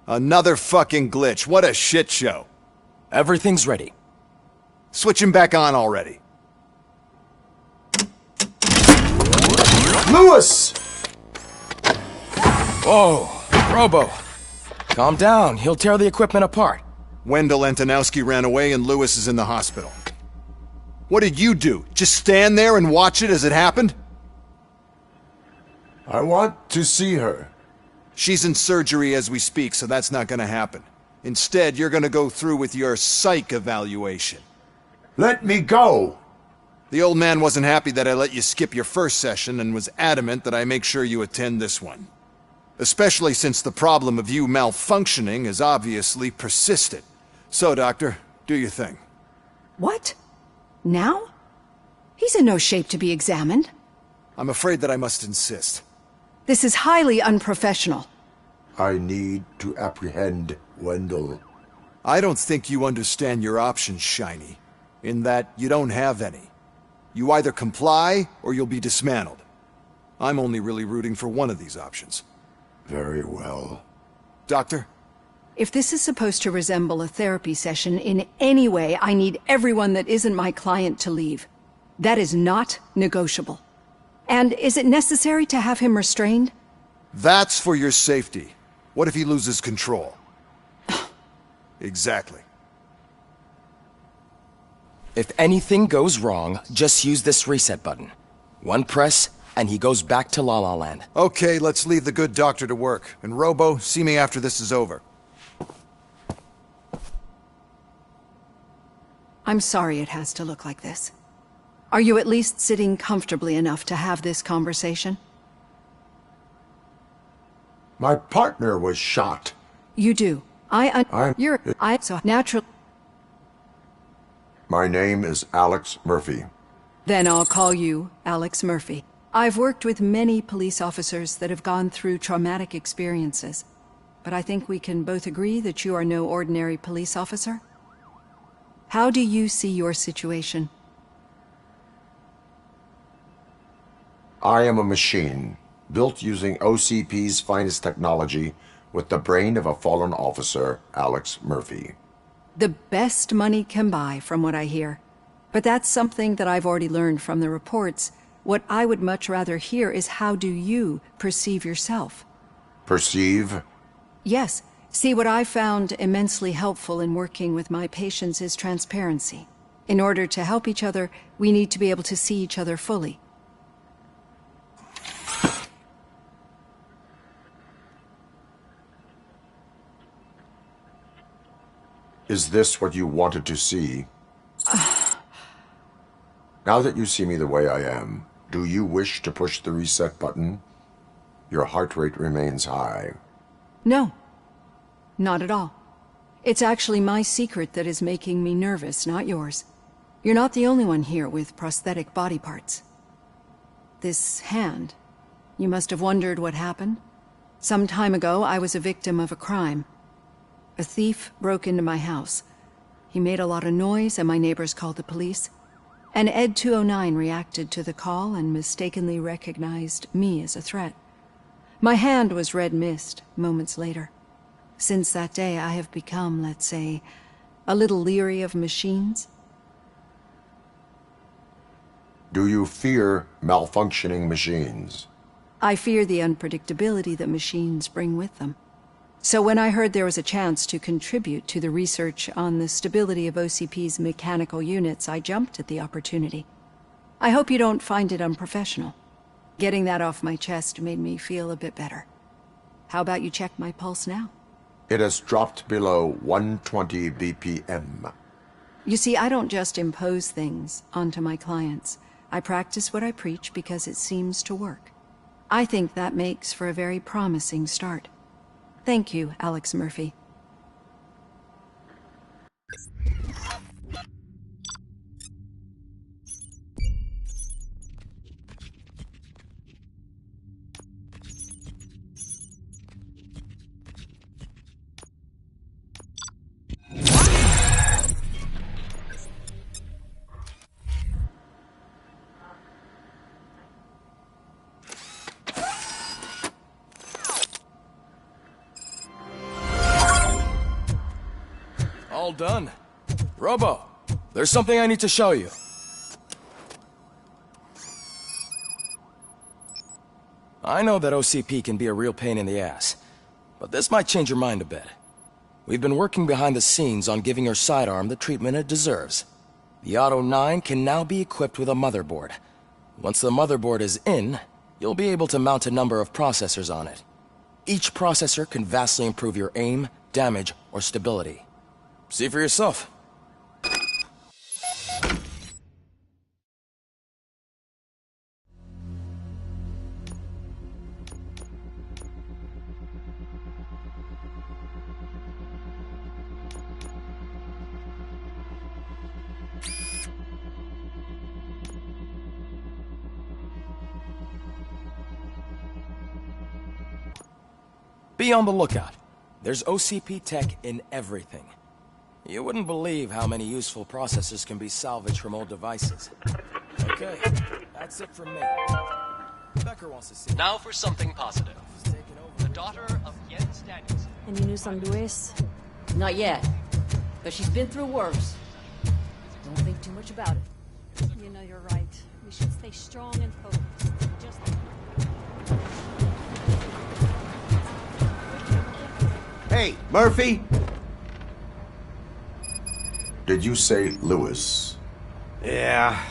Another fucking glitch. What a shit show. Everything's ready. Switch him back on already. Lewis! Whoa, Robo. Calm down, he'll tear the equipment apart. Wendell Antonowski ran away and Lewis is in the hospital. What did you do? Just stand there and watch it as it happened? I want to see her. She's in surgery as we speak, so that's not gonna happen. Instead, you're gonna go through with your psych evaluation. Let me go! The old man wasn't happy that I let you skip your first session and was adamant that I make sure you attend this one. Especially since the problem of you malfunctioning has obviously persisted. So, Doctor, do your thing. What? Now? He's in no shape to be examined. I'm afraid that I must insist. This is highly unprofessional. I need to apprehend Wendell. I don't think you understand your options, Shiny. In that you don't have any. You either comply or you'll be dismantled. I'm only really rooting for one of these options. Very well. Doctor? If this is supposed to resemble a therapy session in any way, I need everyone that isn't my client to leave. That is not negotiable. And is it necessary to have him restrained? That's for your safety. What if he loses control? Exactly. If anything goes wrong, just use this reset button. One press, and he goes back to La La Land. Okay, let's leave the good doctor to work. And Robo, see me after this is over. I'm sorry it has to look like this. Are you at least sitting comfortably enough to have this conversation? My partner was shot. You do. So natural. My name is Alex Murphy. Then I'll call you Alex Murphy. I've worked with many police officers that have gone through traumatic experiences. But I think we can both agree that you are no ordinary police officer? How do you see your situation? I am a machine, built using OCP's finest technology with the brain of a fallen officer, Alex Murphy. The best money can buy, from what I hear. But that's something that I've already learned from the reports. What I would much rather hear is how do you perceive yourself? Perceive? Yes. See, what I found immensely helpful in working with my patients is transparency. In order to help each other, we need to be able to see each other fully. Is this what you wanted to see? Now that you see me the way I am, do you wish to push the reset button? Your heart rate remains high. No. Not at all. It's actually my secret that is making me nervous, not yours. You're not the only one here with prosthetic body parts. This hand, you must have wondered what happened. Some time ago, I was a victim of a crime. A thief broke into my house. He made a lot of noise and my neighbors called the police. And Ed 209 reacted to the call and mistakenly recognized me as a threat. My hand was red mist moments later. Since that day, I have become, let's say, a little leery of machines. Do you fear malfunctioning machines? I fear the unpredictability that machines bring with them. So when I heard there was a chance to contribute to the research on the stability of OCP's mechanical units, I jumped at the opportunity. I hope you don't find it unprofessional. Getting that off my chest made me feel a bit better. How about you check my pulse now? It has dropped below 120 BPM. You see, I don't just impose things onto my clients. I practice what I preach because it seems to work. I think that makes for a very promising start. Thank you, Alex Murphy. All done. Robo, there's something I need to show you. I know that OCP can be a real pain in the ass, but this might change your mind a bit. We've been working behind the scenes on giving your sidearm the treatment it deserves. The Auto 9 can now be equipped with a motherboard. Once the motherboard is in, you'll be able to mount a number of processors on it. Each processor can vastly improve your aim, damage, or stability. See for yourself. Be on the lookout. There's OCP tech in everything. You wouldn't believe how many useful processors can be salvaged from old devices. Okay, that's it from me. Becker wants to see. Now for something positive. The daughter of Jens Danielson. Any news on Luis? Not yet, but she's been through worse. Don't think too much about it. You know you're right. We should stay strong and focused. Just... Hey, Murphy! Did you say Lewis? Yeah.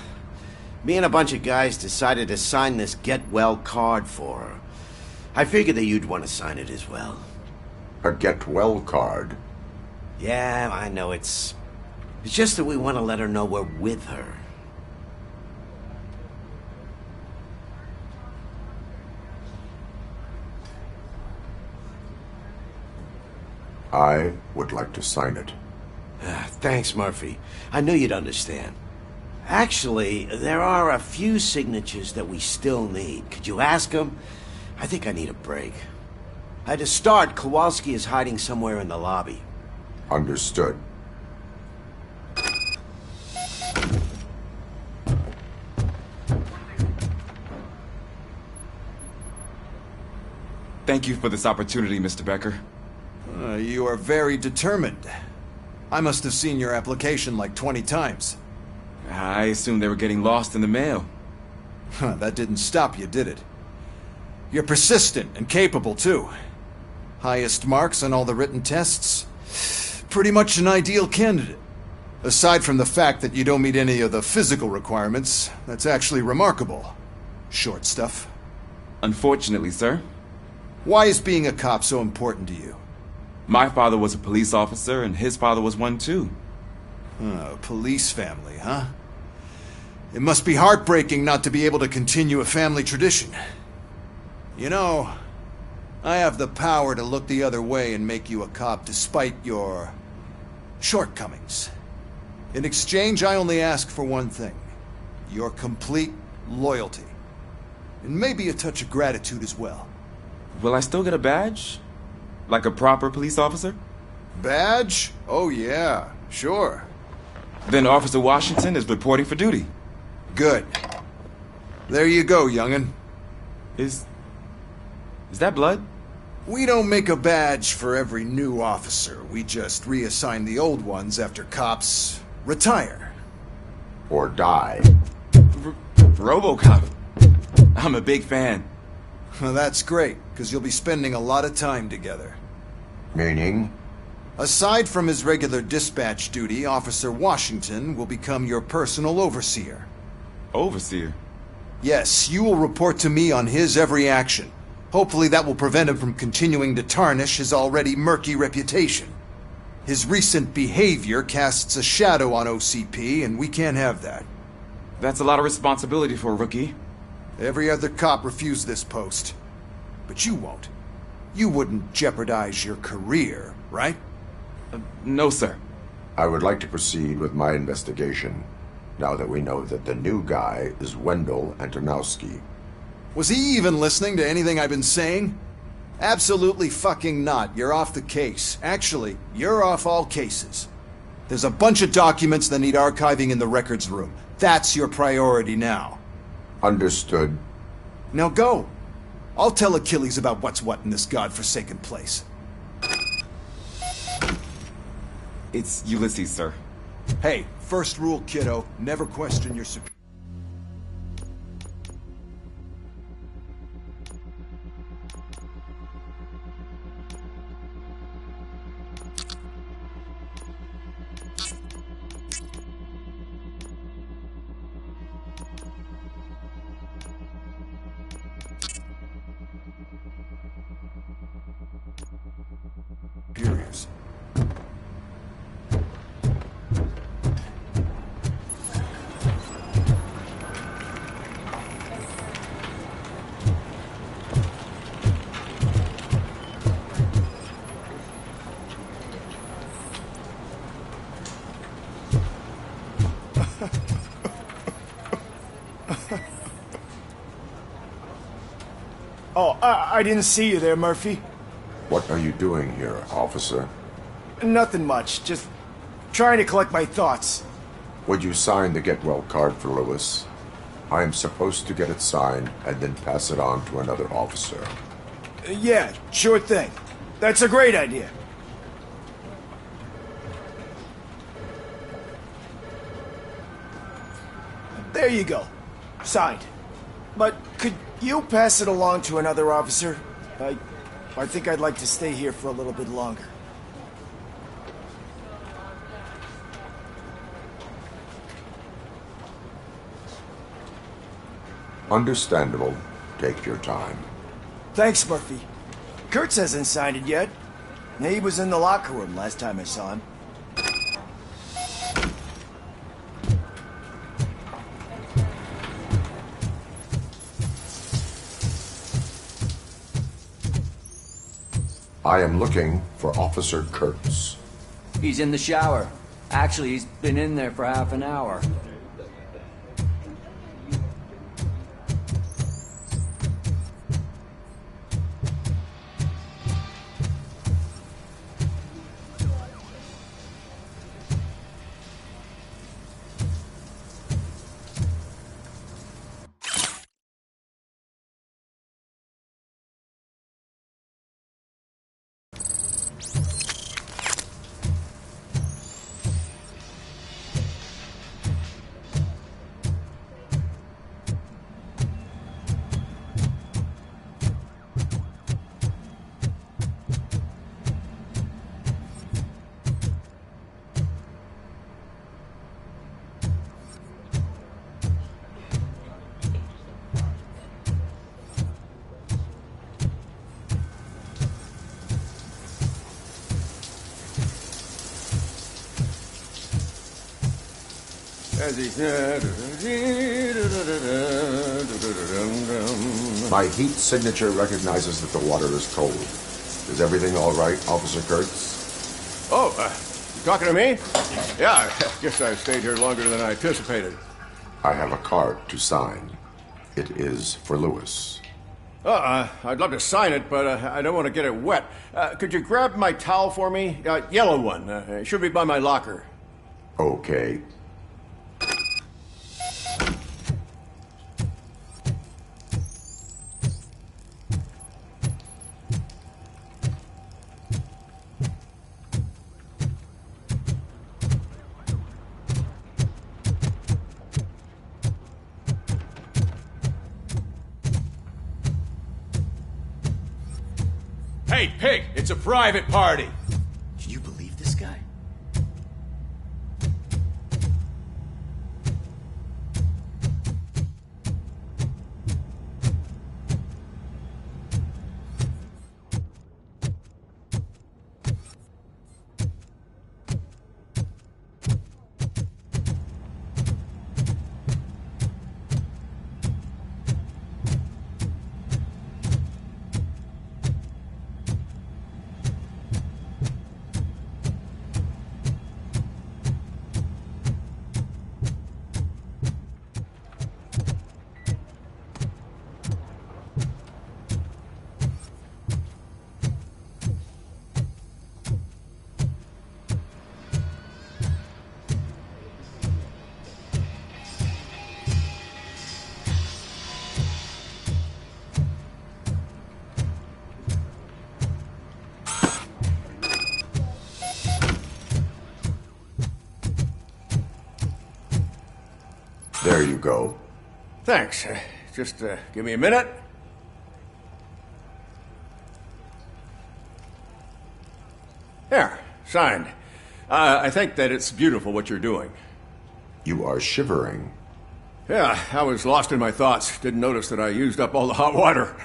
Me and a bunch of guys decided to sign this get well card for her. I figured that you'd want to sign it as well. A get well card? Yeah, I know it's just that we want to let her know we're with her. I would like to sign it. Thanks, Murphy. I knew you'd understand. Actually, there are a few signatures that we still need. Could you ask them? I think I need a break. To start, Kowalski is hiding somewhere in the lobby. Understood. Thank you for this opportunity, Mr. Becker. You are very determined. I must have seen your application like 20 times. I assumed they were getting lost in the mail. That didn't stop you, did it? You're persistent and capable, too. Highest marks on all the written tests. Pretty much an ideal candidate. Aside from the fact that you don't meet any of the physical requirements, that's actually remarkable. Short stuff. Unfortunately, sir. Why is being a cop so important to you? My father was a police officer, and his father was one, too. A police family, huh? It must be heartbreaking not to be able to continue a family tradition. You know, I have the power to look the other way and make you a cop despite your shortcomings. In exchange, I only ask for one thing. Your complete loyalty. And maybe a touch of gratitude as well. Will I still get a badge? Like a proper police officer? Badge? Oh yeah, sure. Then Officer Washington is reporting for duty. Good. There you go, young'un. Is that blood? We don't make a badge for every new officer. We just reassign the old ones after cops retire. Or die. Robocop. I'm a big fan. Well, that's great, because you'll be spending a lot of time together. Meaning? Aside from his regular dispatch duty, Officer Washington will become your personal overseer. Overseer? Yes, you will report to me on his every action. Hopefully that will prevent him from continuing to tarnish his already murky reputation. His recent behavior casts a shadow on OCP, and we can't have that. That's a lot of responsibility for a rookie. Every other cop refused this post. But you won't. You wouldn't jeopardize your career, right? No, sir. I would like to proceed with my investigation, now that we know that the new guy is Wendell Antonowski. Was he even listening to anything I've been saying? Absolutely fucking not. You're off the case. Actually, you're off all cases. There's a bunch of documents that need archiving in the records room. That's your priority now. Understood. Now go. I'll tell Achilles about what's what in this godforsaken place. It's Ulysses, sir. Hey, first rule, kiddo, never question your superior. Superiors. Oh, I didn't see you there, Murphy. What are you doing here, officer? Nothing much, just trying to collect my thoughts. Would you sign the get well card for Lewis? I am supposed to get it signed and then pass it on to another officer. Yeah, sure thing. That's a great idea. There you go. Signed. But could you pass it along to another officer? I think I'd like to stay here for a little bit longer. Understandable. Take your time. Thanks, Murphy. Kurtz hasn't signed it yet. He was in the locker room last time I saw him. I am looking for Officer Kurtz. He's in the shower. Actually, he's been in there for half an hour. My heat signature recognizes that the water is cold. Is everything all right, Officer Kurtz? Oh, you talking to me? Yeah, I guess I stayed here longer than I anticipated. I have a card to sign. It is for Lewis. I'd love to sign it, but I don't want to get it wet. Could you grab my towel for me? Yellow one. It should be by my locker. Okay. Hey, pig! It's a private party! Can you believe this guy? There you go. Thanks. Just give me a minute. There, signed. I think that it's beautiful what you're doing. You are shivering. Yeah, I was lost in my thoughts. Didn't notice that I used up all the hot water.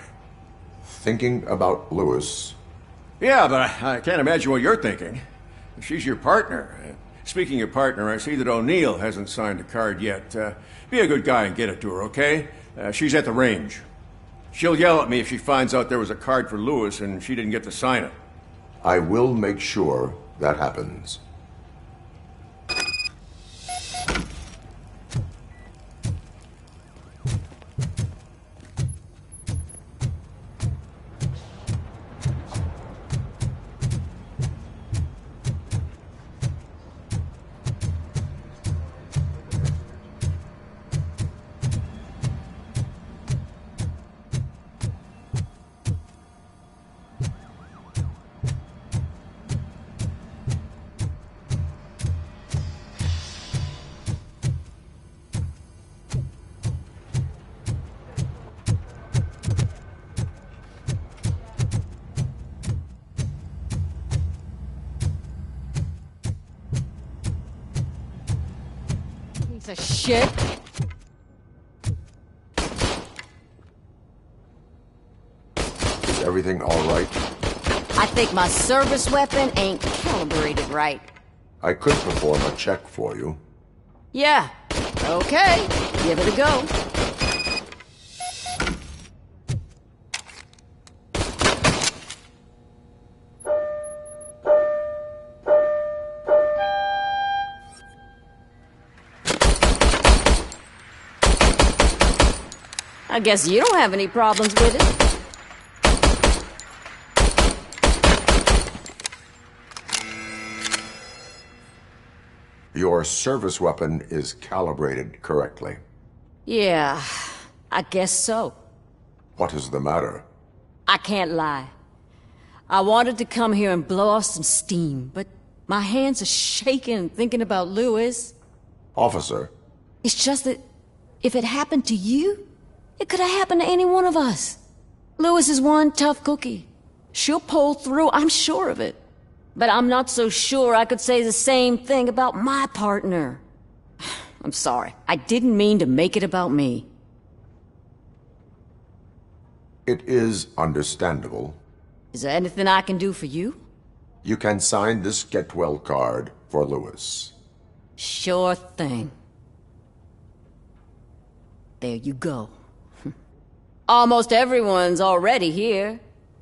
Thinking about Lewis. Yeah, but I can't imagine what you're thinking. She's your partner. Speaking of partner, I see that O'Neill hasn't signed a card yet. Be a good guy and get it to her, okay? She's at the range. She'll yell at me if she finds out there was a card for Lewis and she didn't get to sign it. I will make sure that happens. Piece of shit. Is everything all right? I think my service weapon ain't calibrated right. I could perform a check for you. Yeah. Okay. Give it a go. I guess you don't have any problems with it. Your service weapon is calibrated correctly. Yeah, I guess so. What is the matter? I can't lie. I wanted to come here and blow off some steam, but my hands are shaking thinking about Lewis. Officer. It's just that if it happened to you, it could have happened to any one of us. Lewis is one tough cookie. She'll pull through, I'm sure of it. But I'm not so sure I could say the same thing about my partner. I'm sorry. I didn't mean to make it about me. It is understandable. Is there anything I can do for you? You can sign this get well card for Lewis. Sure thing. There you go. Almost everyone's already here.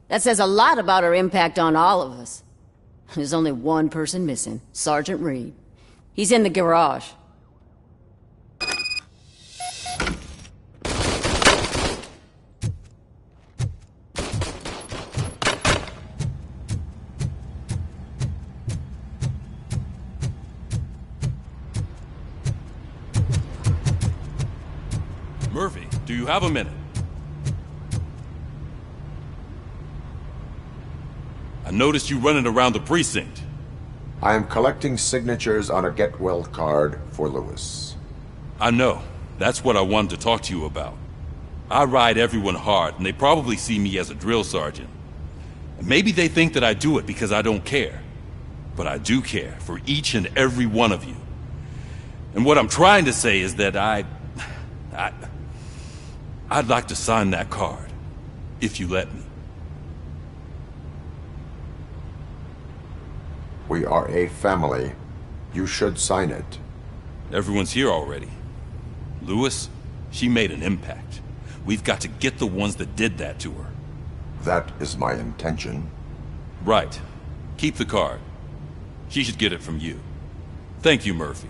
That says a lot about her impact on all of us. There's only one person missing, Sergeant Reed. He's in the garage. Murphy, do you have a minute? I noticed you running around the precinct. I am collecting signatures on a get well card for Lewis. I know. That's what I wanted to talk to you about. I ride everyone hard, and they probably see me as a drill sergeant. And maybe they think that I do it because I don't care. But I do care for each and every one of you. And what I'm trying to say is that I'd like to sign that card, if you let me. We are a family. You should sign it. Everyone's here already. Lewis, she made an impact. We've got to get the ones that did that to her. That is my intention. Right. Keep the card. She should get it from you. Thank you, Murphy.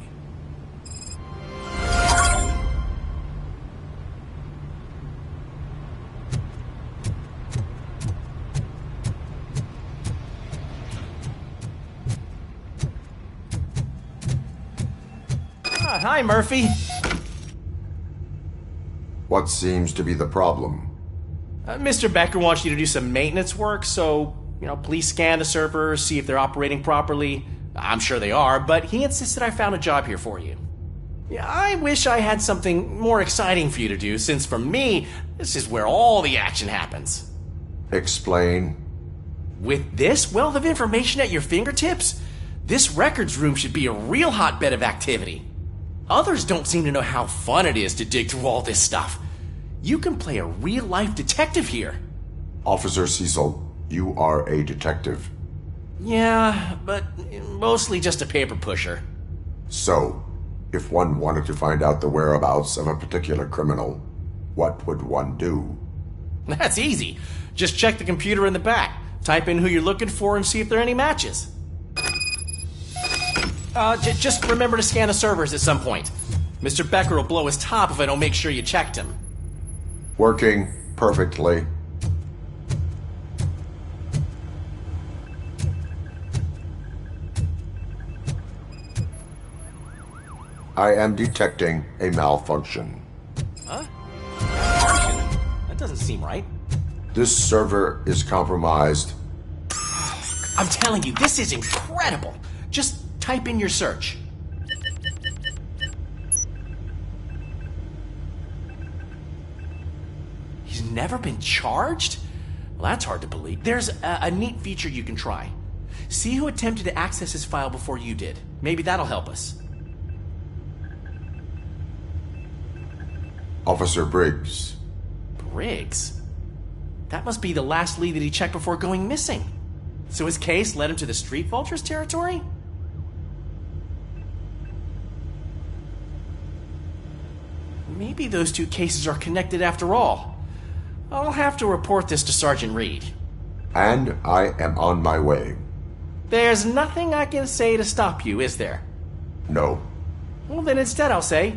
Hi, Murphy. What seems to be the problem? Mr. Becker wants you to do some maintenance work, so, please scan the servers, see if they're operating properly. I'm sure they are, but he insisted I found a job here for you. Yeah, I wish I had something more exciting for you to do, since for me, this is where all the action happens. Explain. With this wealth of information at your fingertips, this records room should be a real hotbed of activity. Others don't seem to know how fun it is to dig through all this stuff. You can play a real-life detective here. Officer Cecil, you are a detective. Yeah, but mostly just a paper pusher. So, if one wanted to find out the whereabouts of a particular criminal, what would one do? That's easy. Just check the computer in the back. Type in who you're looking for and see if there are any matches. Just remember to scan the servers at some point. Mr. Becker will blow his top if I don't make sure you checked him. Working perfectly. I am detecting a malfunction. Huh? That doesn't seem right. This server is compromised. I'm telling you, this is incredible. Just type in your search. He's never been charged? Well, that's hard to believe. There's a neat feature you can try. See who attempted to access his file before you did. Maybe that'll help us. Officer Briggs. Briggs? That must be the last lead that he checked before going missing. So his case led him to the Street Vultures territory? Maybe those two cases are connected after all. I'll have to report this to Sergeant Reed. And I am on my way. There's nothing I can say to stop you, is there? No. Well, then instead I'll say,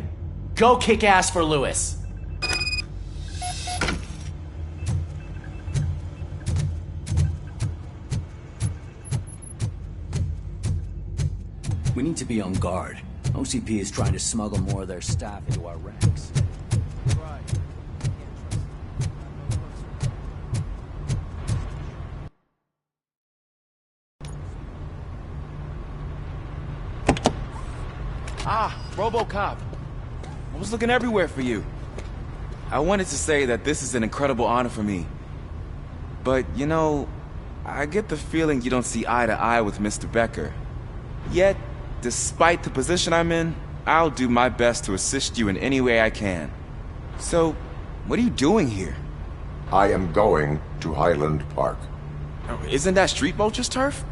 go kick ass for Lewis. We need to be on guard. OCP is trying to smuggle more of their staff into our ranks. Robocop. I was looking everywhere for you. I wanted to say that this is an incredible honor for me. But, you know, I get the feeling you don't see eye to eye with Mr. Becker. Yet, despite the position I'm in, I'll do my best to assist you in any way I can. So, what are you doing here? I am going to Highland Park. Isn't that Street Vulture's turf?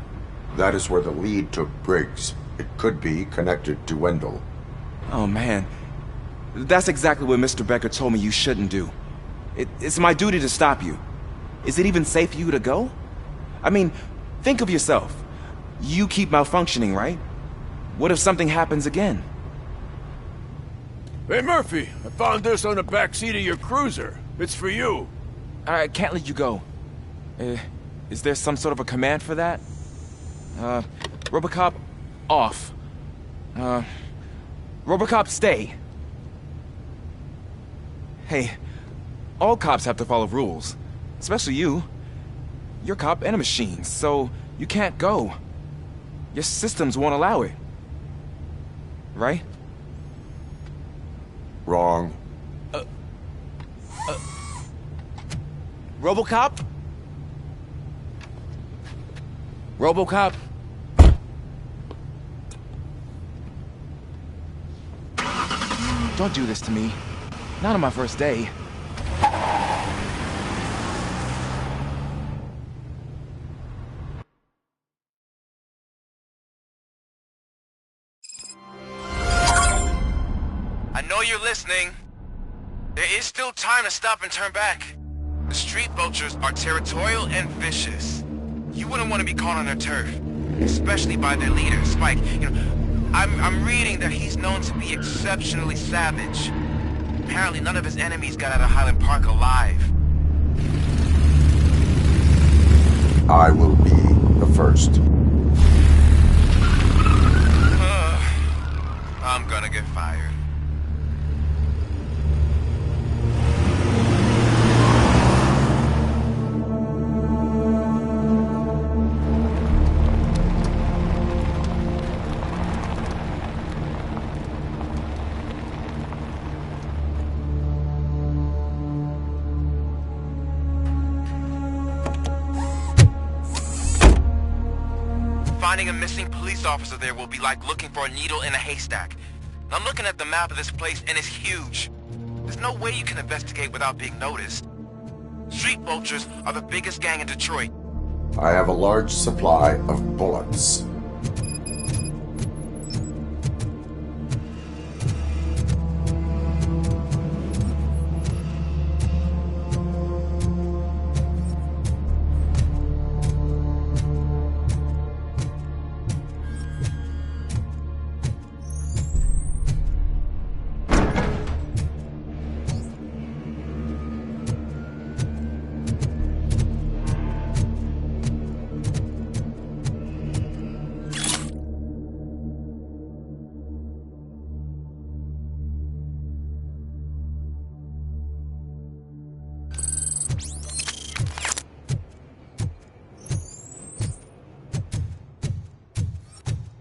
That is where the lead took Briggs. It could be connected to Wendell. Oh man, that's exactly what Mr. Becker told me you shouldn't do. It's my duty to stop you. Is it even safe for you to go? I mean, think of yourself. You keep malfunctioning, right? What if something happens again? Hey Murphy, I found this on the back seat of your cruiser. It's for you. I can't let you go. Is there some sort of a command for that? Robocop, off. Robocop, stay. Hey, all cops have to follow rules. Especially you. You're a cop and a machine, so you can't go. Your systems won't allow it. Right? Wrong. Robocop? Robocop? Don't do this to me. Not on my first day. I know you're listening. There is still time to stop and turn back. The Street Vultures are territorial and vicious. You wouldn't want to be caught on their turf, especially by their leader, Spike. You know, I'm reading that he's known to be exceptionally savage. Apparently none of his enemies got out of Highland Park alive. I will be the first. I'm gonna get fired. finding a missing police officer there will be like looking for a needle in a haystack. And I'm looking at the map of this place and it's huge. There's no way you can investigate without being noticed. Street vultures are the biggest gang in Detroit. I have a large supply of bullets.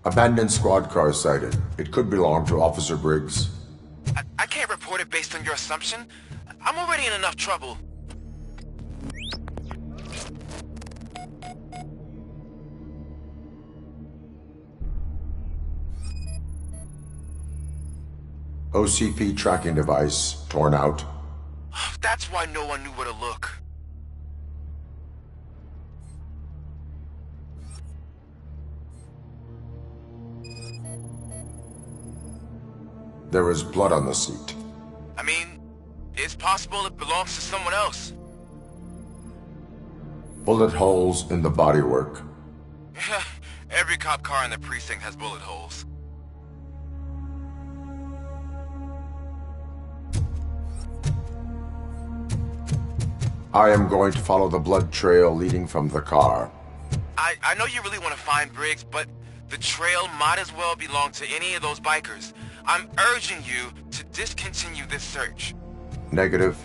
Abandoned squad car sighted. It could belong to Officer Briggs. I can't report it based on your assumption. I'm already in enough trouble. OCP tracking device torn out. That's why no one knew where to look. There is blood on the seat. I mean, it's possible it belongs to someone else. Bullet holes in the bodywork. Every cop car in the precinct has bullet holes. I am going to follow the blood trail leading from the car. I know you really want to find Briggs, but the trail might as well belong to any of those bikers. I'm urging you to discontinue this search. Negative.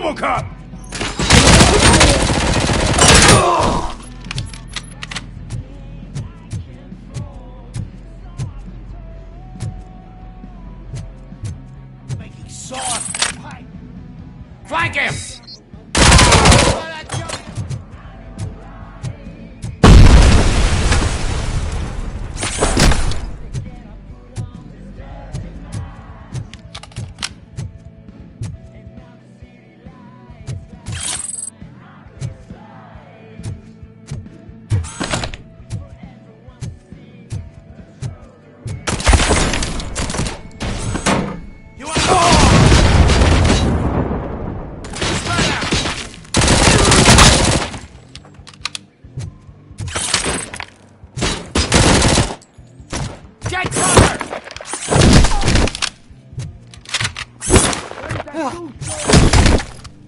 Robocop! Making sauce. Flank him!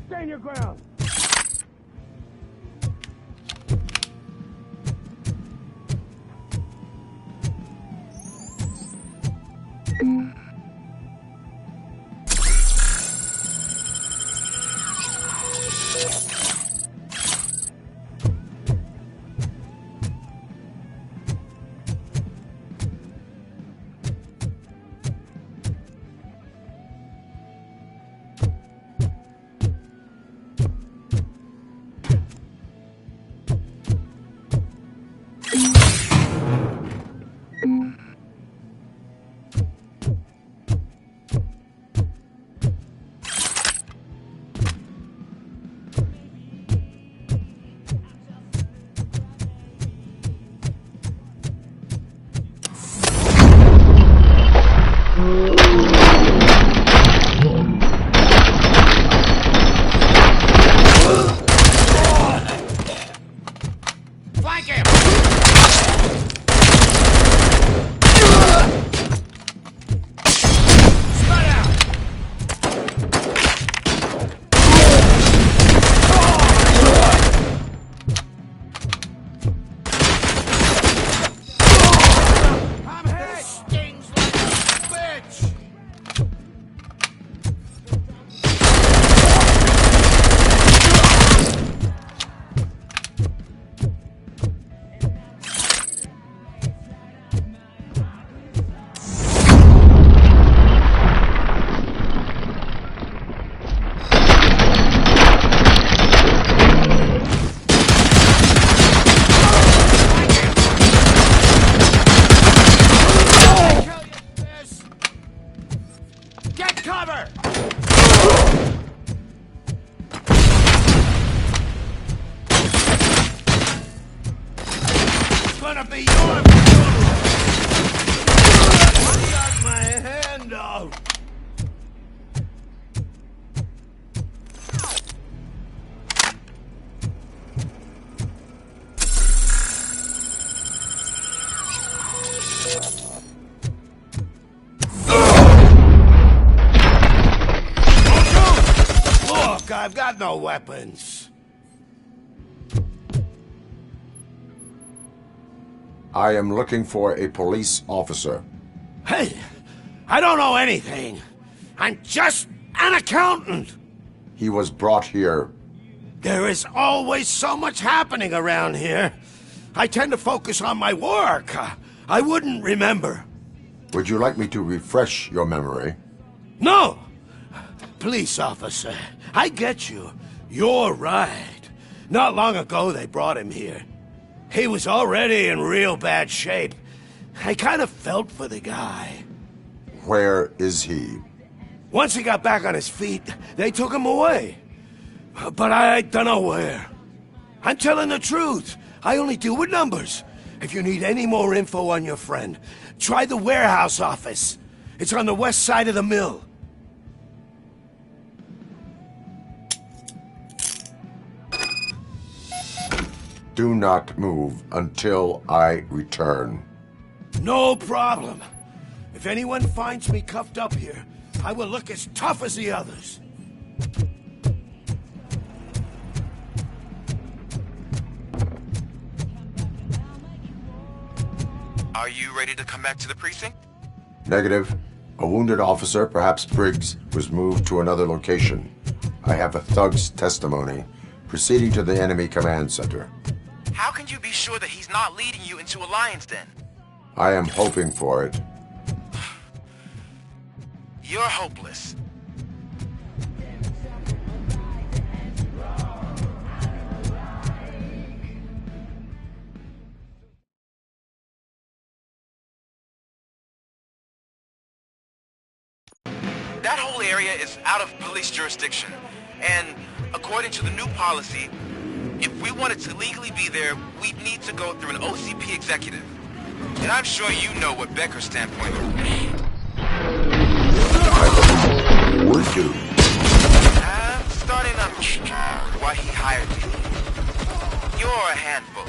Stand your ground! gonna be your I got my hand out. Look, I've got no weapons. I am looking for a police officer. Hey, I don't know anything. I'm just an accountant. He was brought here. There is always so much happening around here. I tend to focus on my work. I wouldn't remember. Would you like me to refresh your memory? No! Police officer, I get you. You're right. Not long ago they brought him here. He was already in real bad shape. I kind of felt for the guy. Where is he? Once he got back on his feet, they took him away. But I don't know where. I'm telling the truth. I only deal with numbers. If you need any more info on your friend, try the warehouse office. It's on the west side of the mill. Do not move until I return. No problem. If anyone finds me cuffed up here, I will look as tough as the others. Are you ready to come back to the precinct? Negative. A wounded officer, perhaps Briggs, was moved to another location. I have a thug's testimony. Proceeding to the enemy command center. How can you be sure that he's not leading you into alliance then? I am hoping for it. You're hopeless. That whole area is out of police jurisdiction, and according to the new policy, if we wanted to legally be there, we'd need to go through an OCP executive. And I'm sure you know what Becker's standpoint would be. Would you? I'm starting up why he hired me. You're a handful.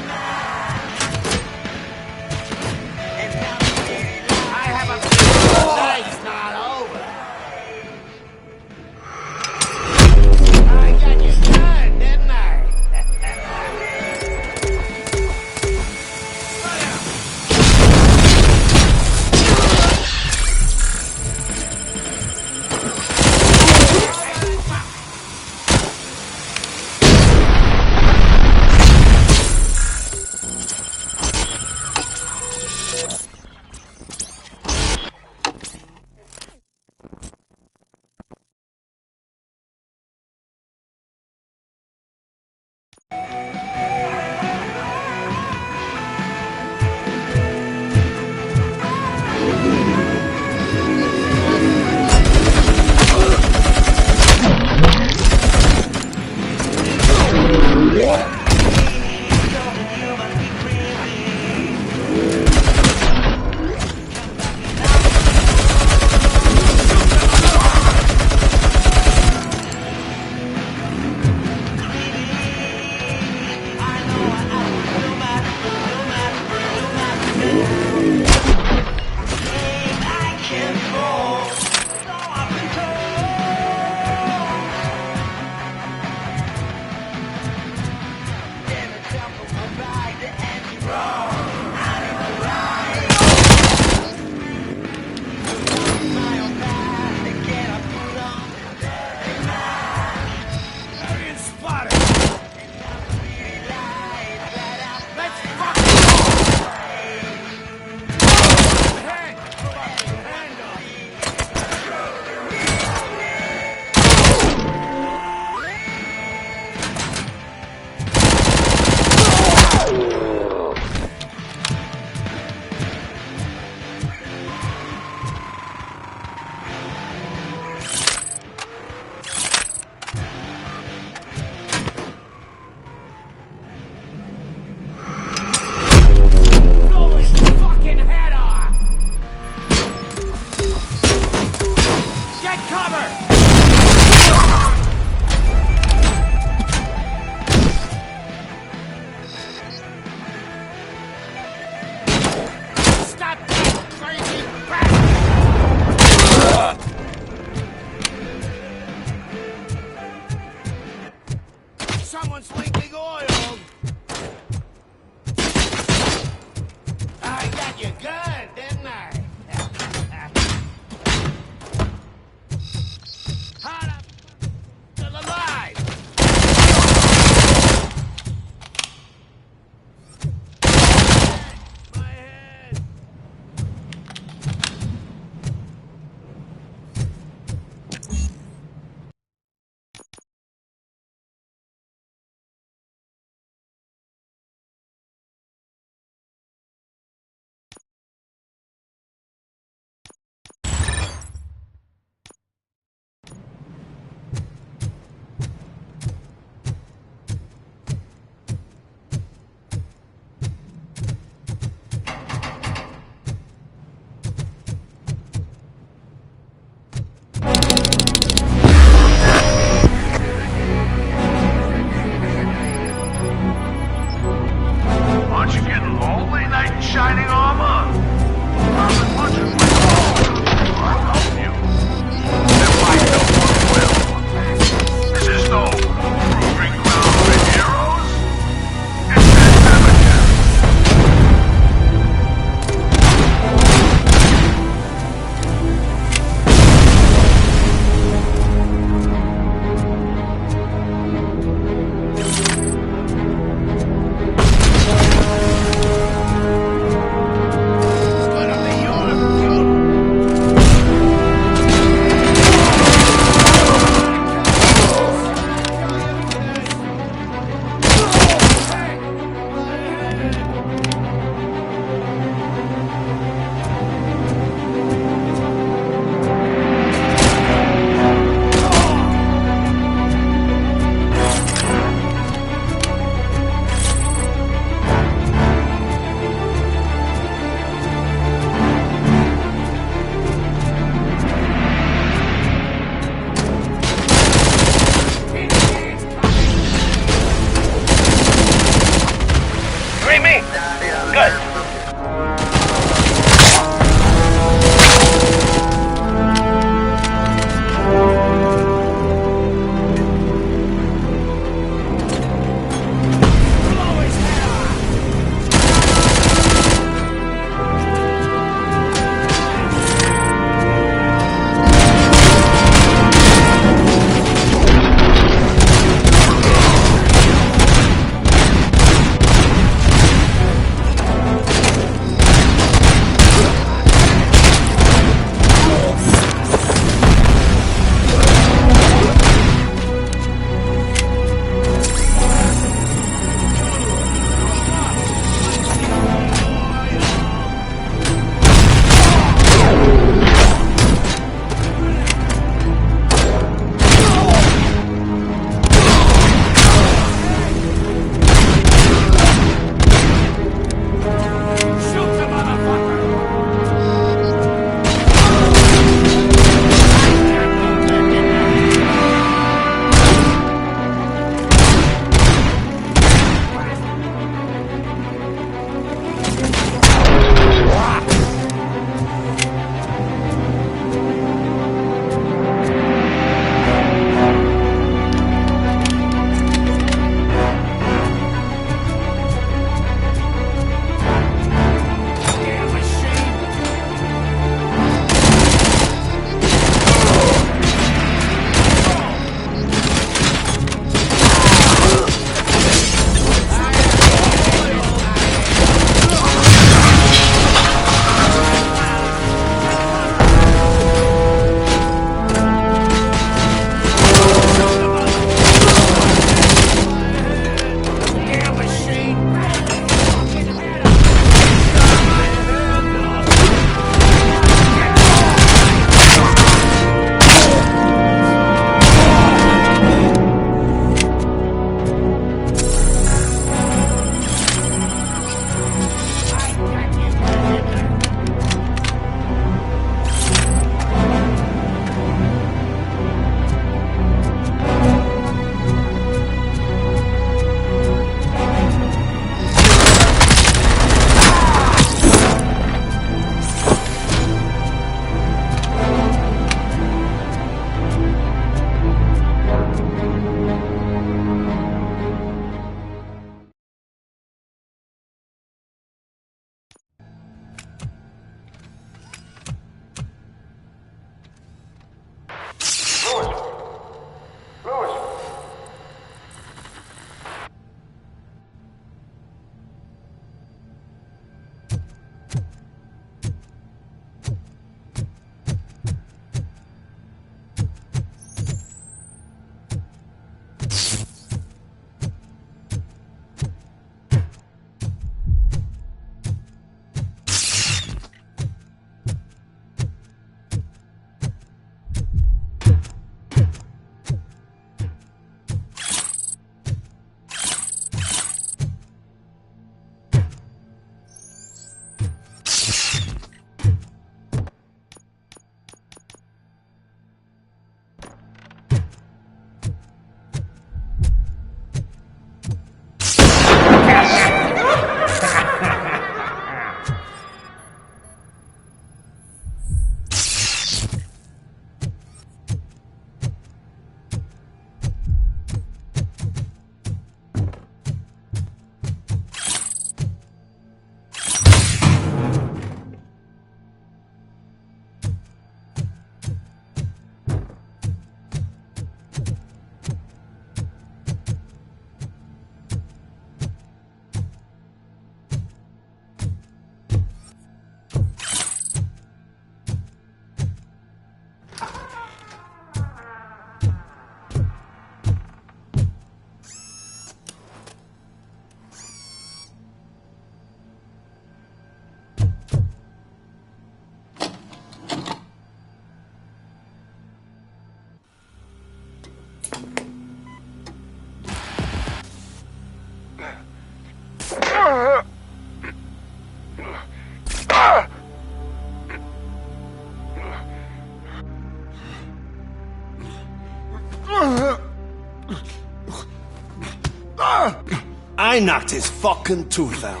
I knocked his fucking tooth out.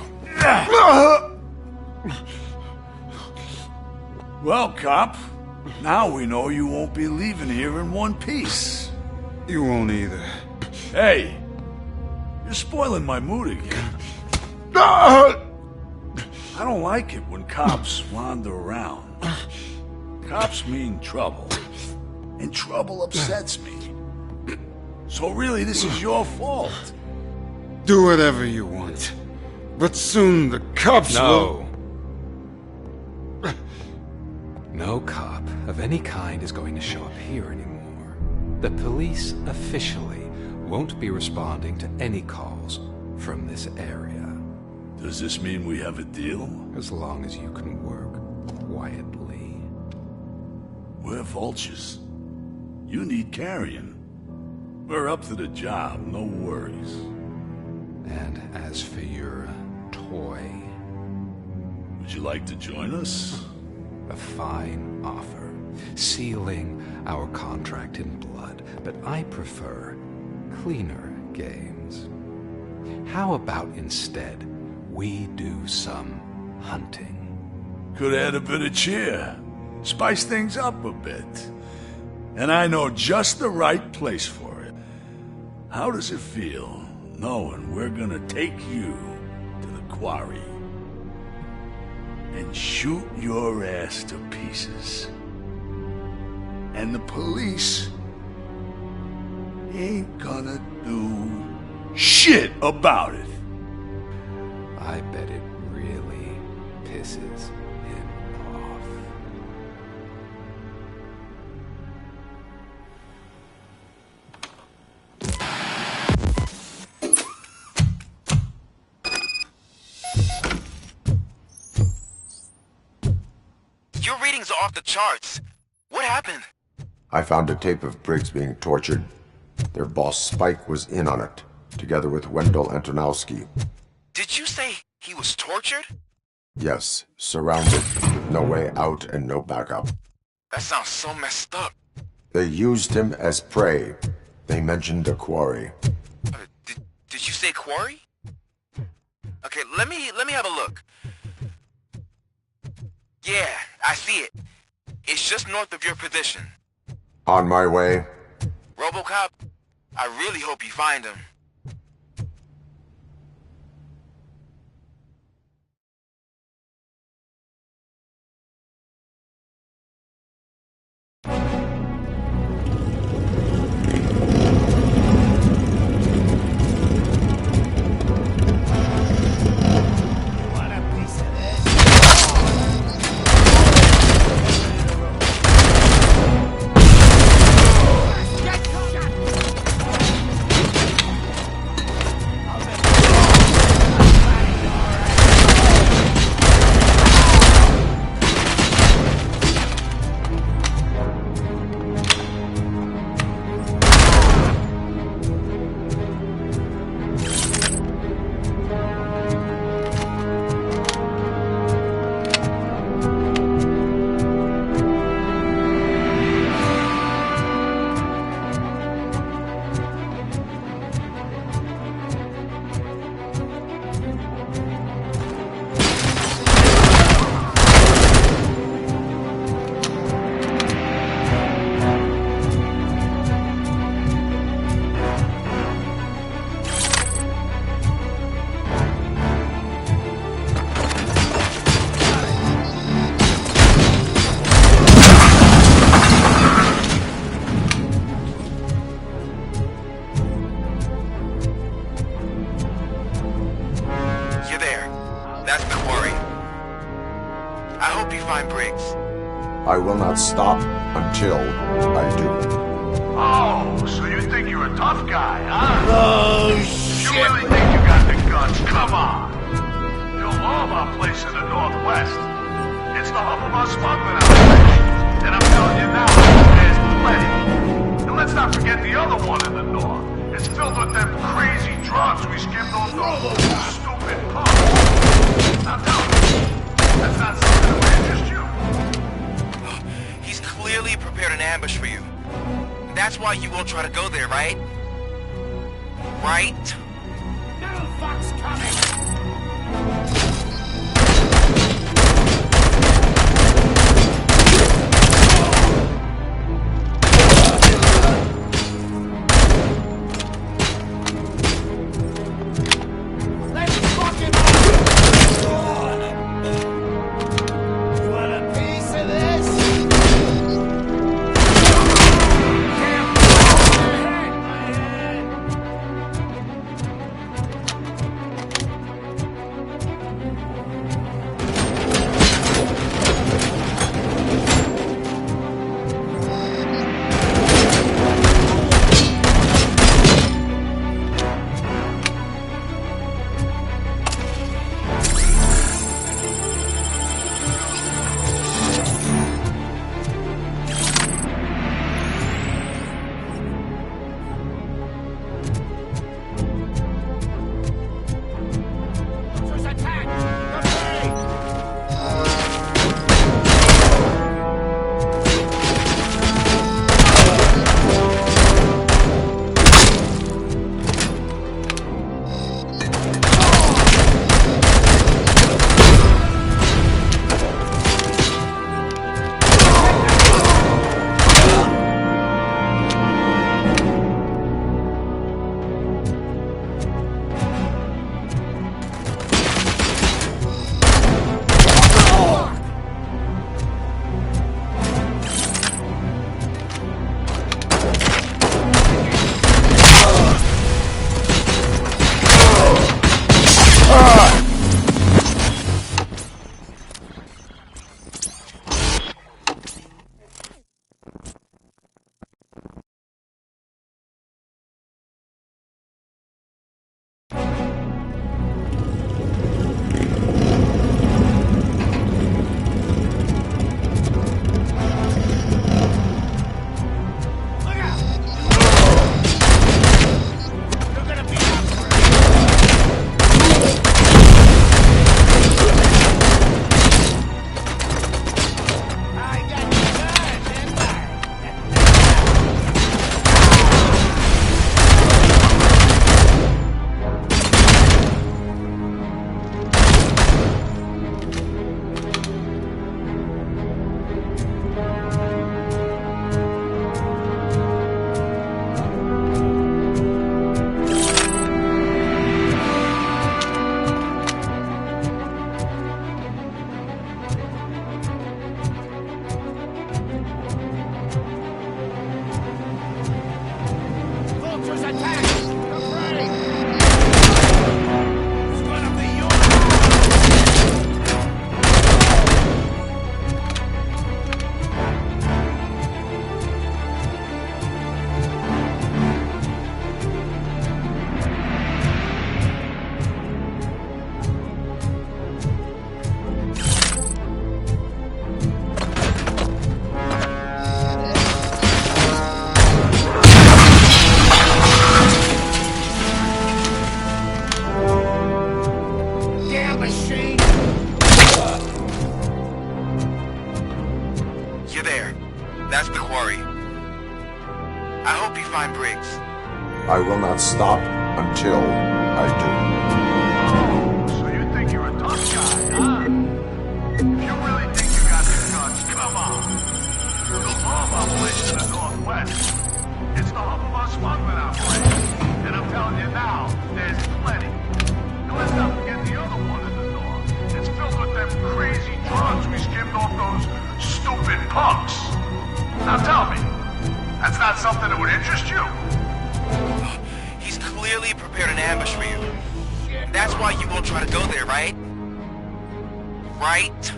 Well, cop, now we know you won't be leaving here in one piece. You won't either. Hey, you're spoiling my mood again. I don't like it when cops wander around. Cops mean trouble, and trouble upsets me. So really, this is your fault. Do whatever you want. But soon the cops will... No cop of any kind is going to show up here anymore. The police officially won't be responding to any calls from this area. Does this mean we have a deal? As long as you can work quietly. We're vultures. You need carrion. We're up to the job, no worries. And as for your toy... Would you like to join us? A fine offer, sealing our contract in blood, but I prefer cleaner games. How about instead we do some hunting? Could add a bit of cheer, spice things up a bit. And I know just the right place for it. How does it feel knowing we're gonna take you to the quarry and shoot your ass to pieces? And the police ain't gonna do shit about it. I bet it really pisses him off. Your readings are off the charts. What happened? I found a tape of Briggs being tortured. Their boss Spike was in on it, together with Wendell Antonowski. Did you say he was tortured? Yes, surrounded, with no way out and no backup. That sounds so messed up. They used him as prey. They mentioned a quarry. Did you say quarry? Okay, let me have a look. Yeah, I see it. It's just north of your position. On my way. Robocop, I really hope you find him. I will not stop until I do. Oh, so you think you're a tough guy, huh? Oh, shit! You really think you got the guts? Come on! You'll love our place in the Northwest. It's the hub of our smuggling operation. And I'm telling you now, there's plenty. And let's not forget the other one in the North. It's filled with them crazy drugs we skimmed off those stupid punks. Now tell me, that's not something that would interest you? He's clearly prepared an ambush for you. That's why you won't try to go there, right? Right? fuck's coming? That's the quarry. I hope you find Briggs. I will not stop until I do. So you think you're a tough guy, huh? If you really think you got the guns, come on. The Robo place in the Northwest. It's the hub of our smuggling operation. And I'm telling you now, there's plenty. You'll end up getting the other one in the north. It's filled with them crazy drugs we skimmed off those stupid punks. Now tell me, that's not something that would interest you? He's clearly prepared an ambush for you. That's why you won't try to go there, right? Right?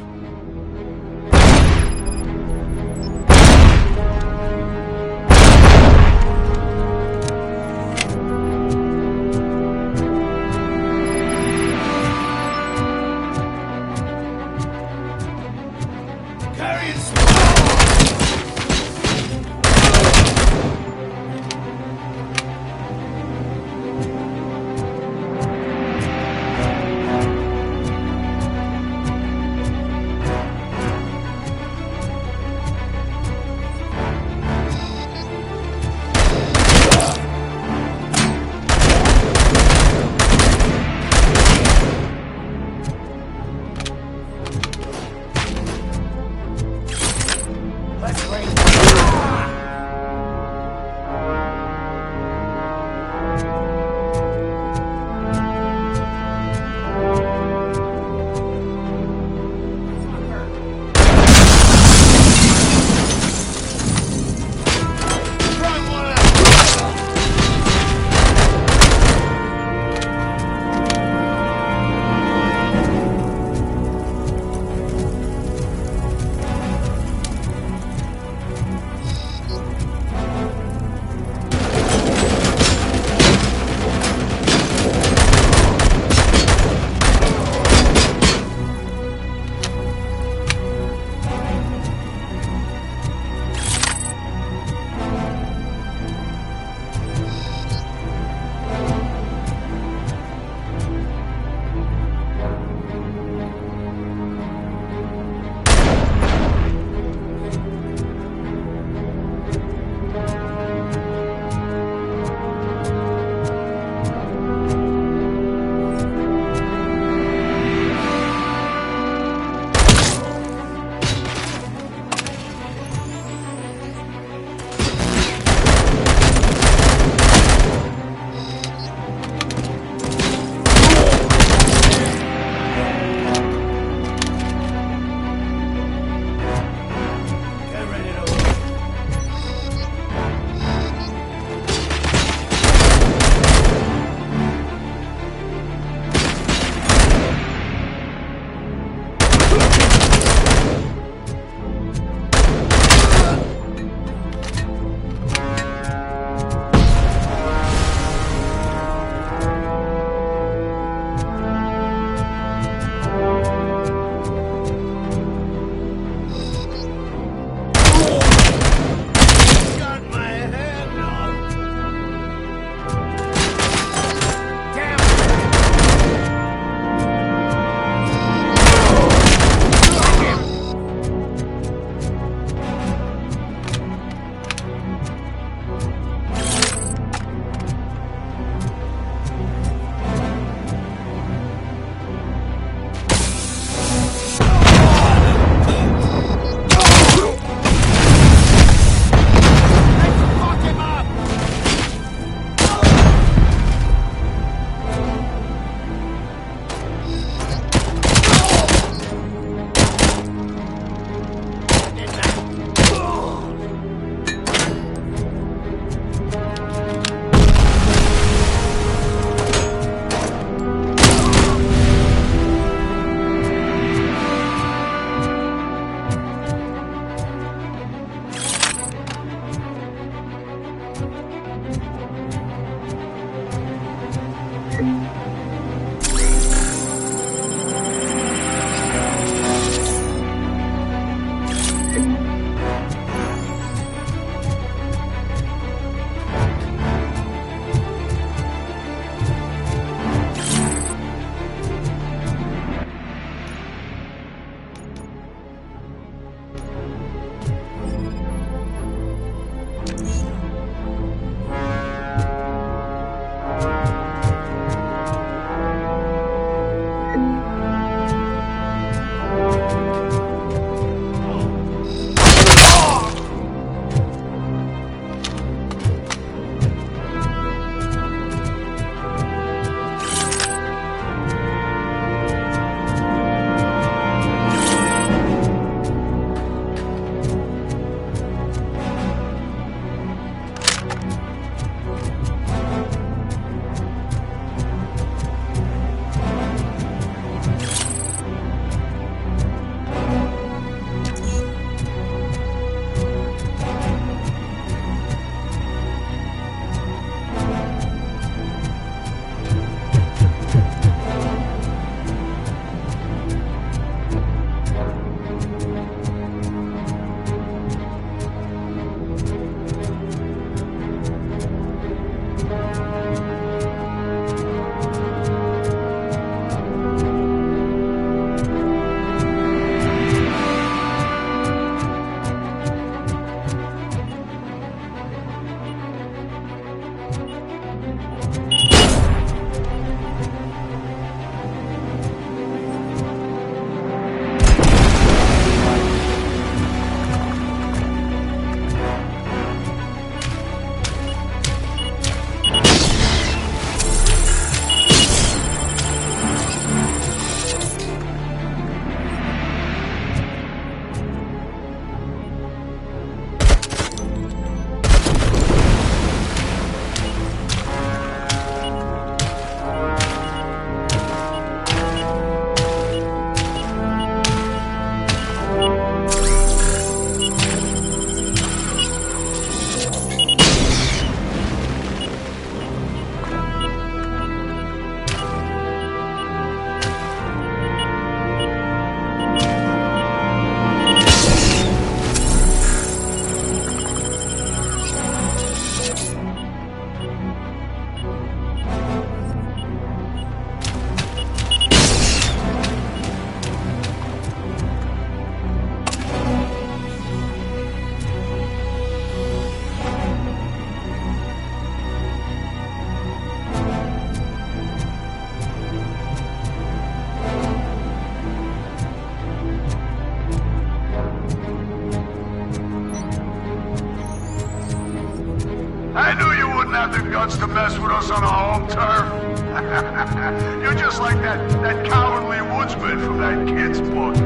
I knew you wouldn't have the guts to mess with us on our home turf. You're just like that cowardly woodsman from that kid's book.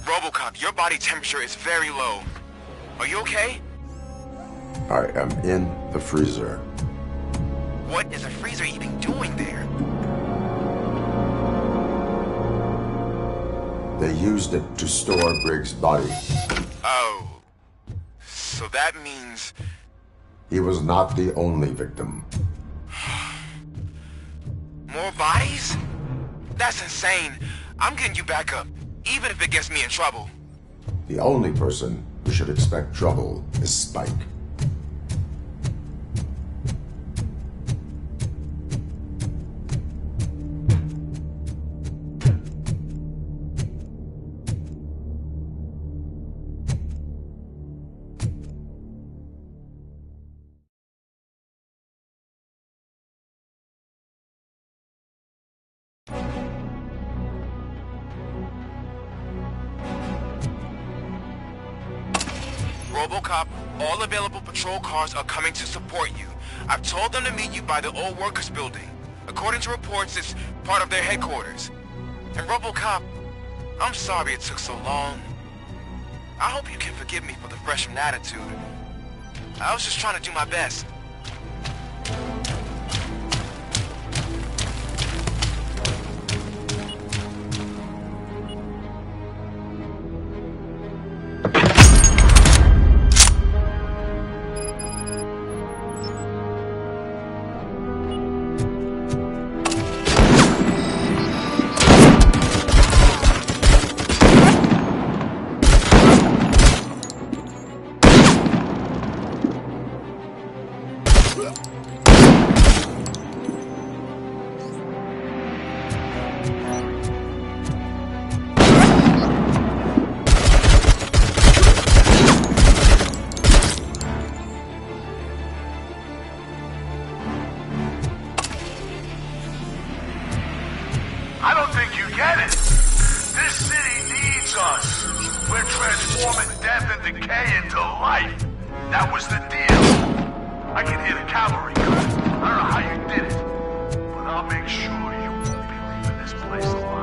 Robocop, your body temperature is very low. Are you okay? I am in the freezer. What is a freezer even doing there? They used it to store Briggs' body. Oh. So that means... He was not the only victim. More bodies? That's insane. I'm getting you back up, even if it gets me in trouble. The only person who should expect trouble is Spike. Robocop, all available patrol cars are coming to support you. I've told them to meet you by the old workers building. According to reports, it's part of their headquarters. And Robocop, I'm sorry it took so long. I hope you can forgive me for the freshman attitude. I was just trying to do my best. I don't think you get it. This city needs us. We're transforming death and decay into life. That was the deal. I can hear the cavalry coming. I don't know how you did it, but I'll make sure you won't be leaving this place alive.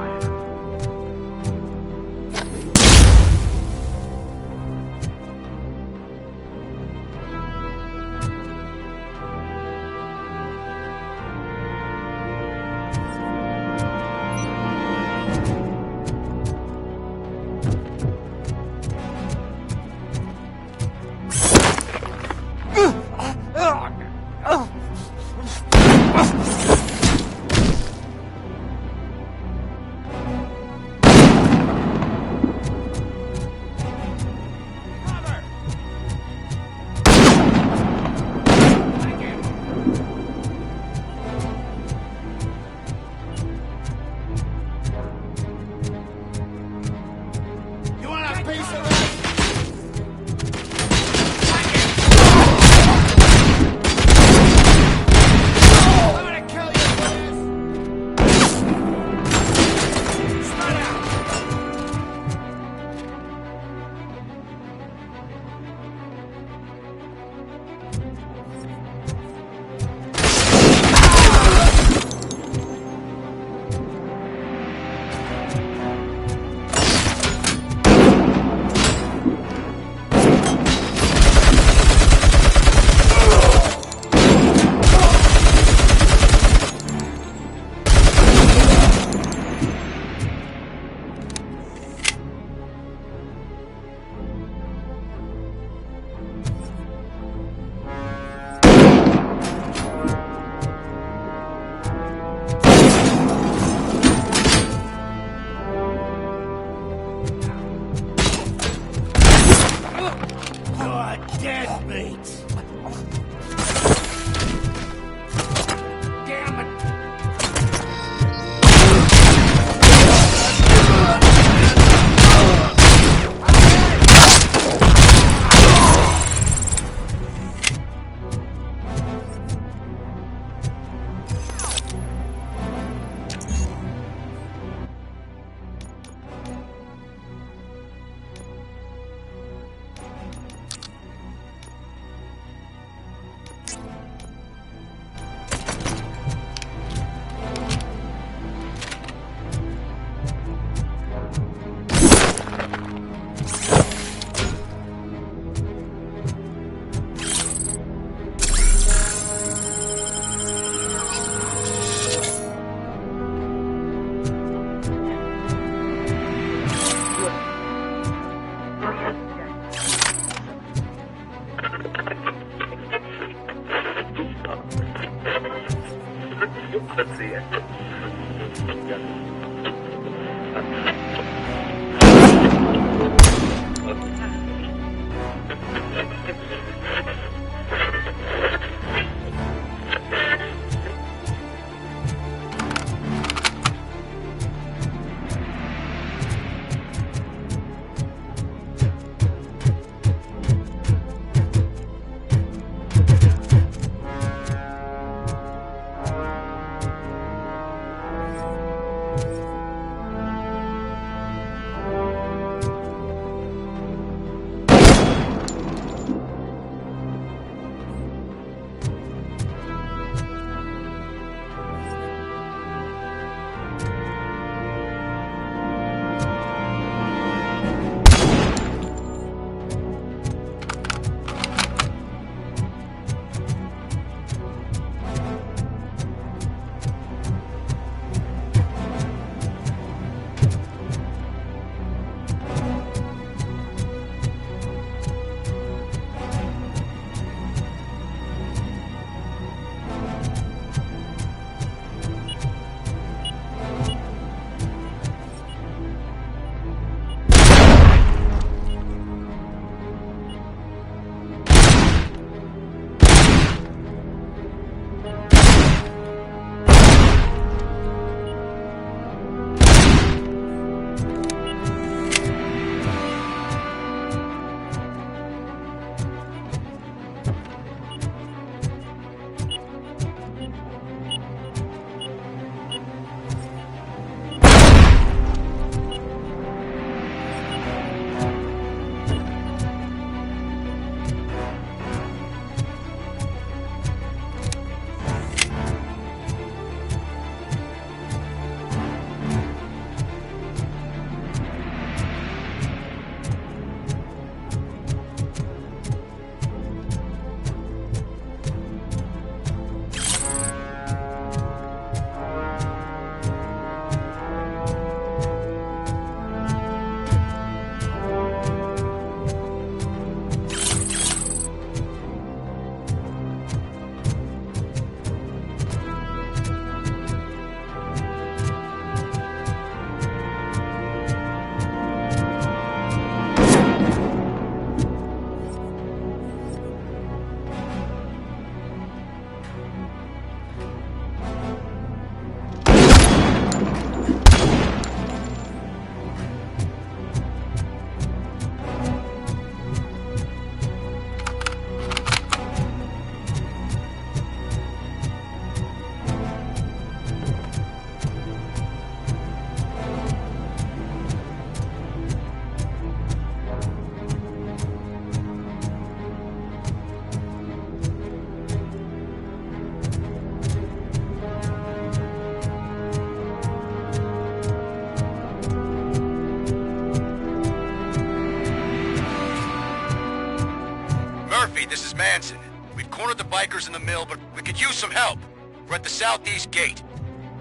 this is Manson. We've cornered the bikers in the mill, but we could use some help. We're at the southeast gate.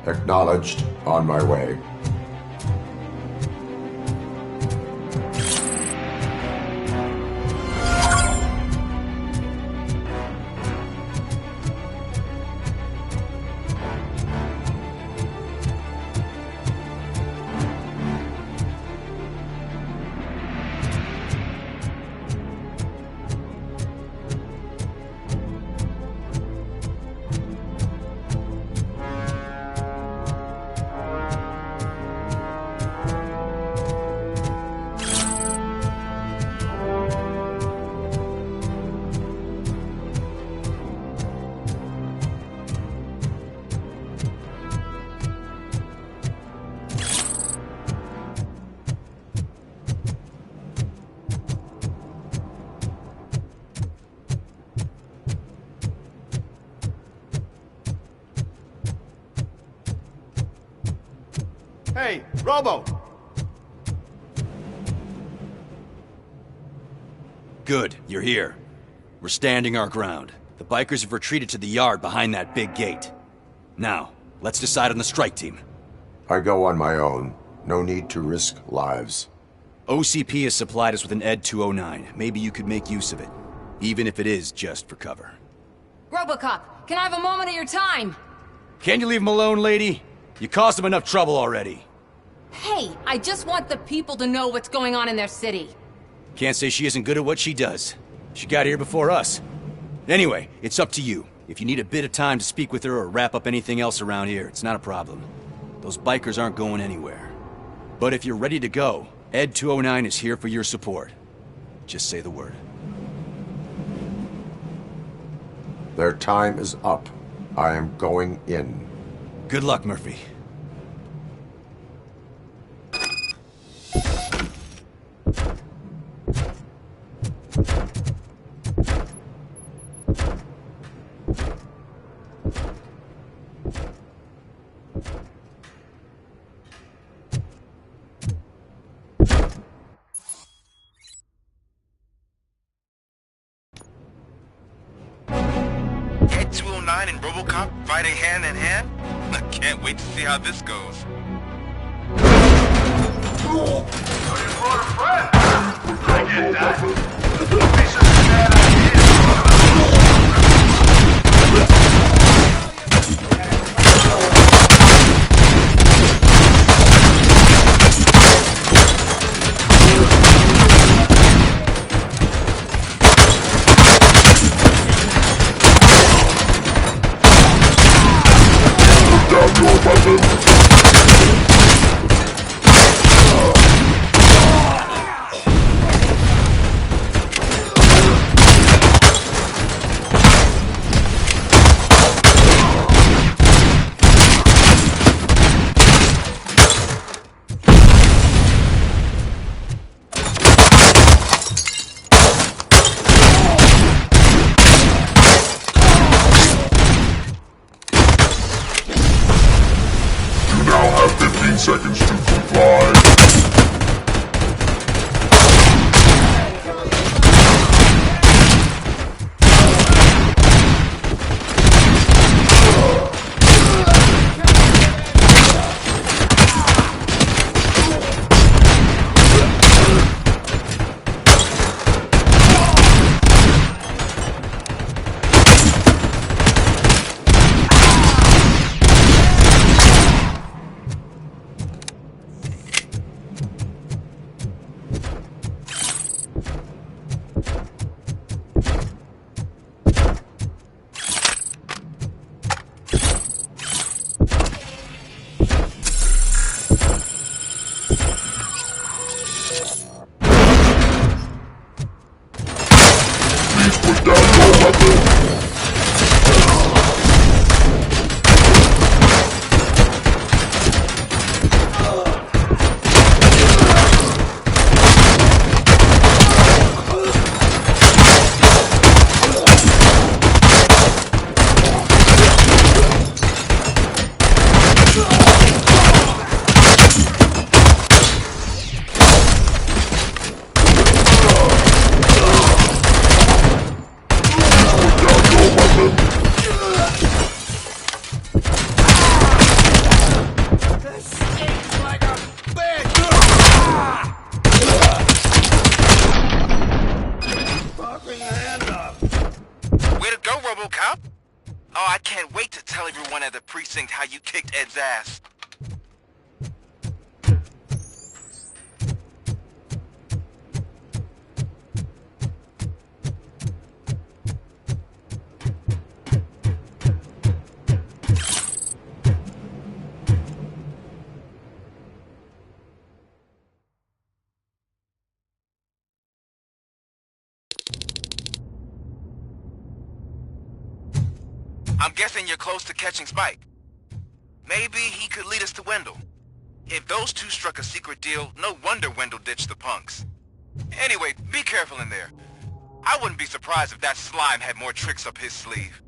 Acknowledged. On my way. Hey, Robo! Good, you're here. We're standing our ground. The bikers have retreated to the yard behind that big gate. Now, let's decide on the strike team. I go on my own. No need to risk lives. OCP has supplied us with an ED 209. Maybe you could make use of it, even if it is just for cover. Robocop, can I have a moment of your time? Can you leave him alone, lady? You caused him enough trouble already. Hey, I just want the people to know what's going on in their city. Can't say she isn't good at what she does. She got here before us. Anyway, it's up to you. If you need a bit of time to speak with her or wrap up anything else around here, it's not a problem. Those bikers aren't going anywhere. But if you're ready to go, ED 209 is here for your support. Just say the word. Their time is up. I am going in. Good luck, Murphy. Ed 209 and Robocop fighting hand in hand? I can't wait to see how this goes. I get that. This is a bad idea. precinct how you kicked Ed's ass. I'm guessing you're close to catching Spike. Maybe he could lead us to Wendell. If those two struck a secret deal, no wonder Wendell ditched the punks. Anyway, be careful in there. I wouldn't be surprised if that slime had more tricks up his sleeve.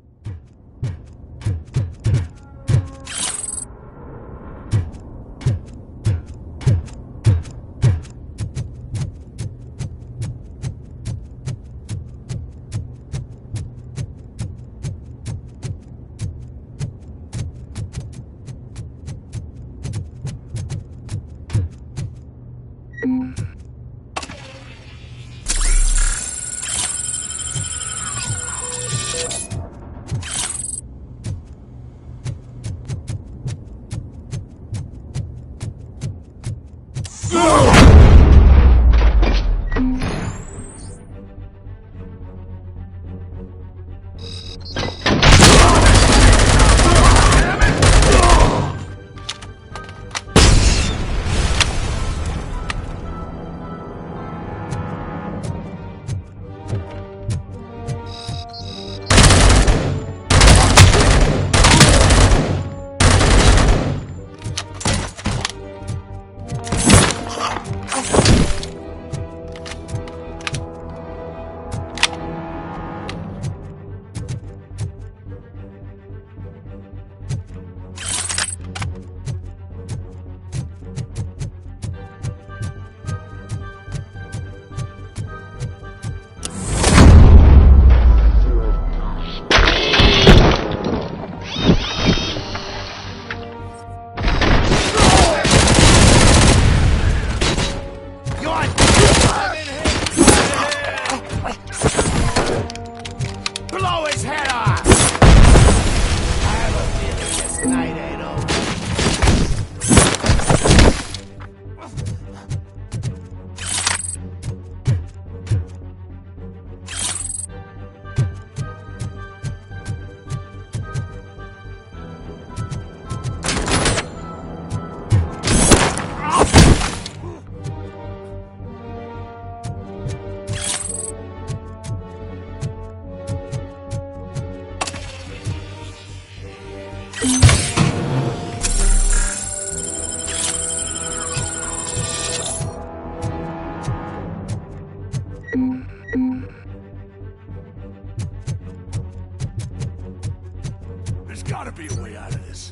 gotta be a way out of this.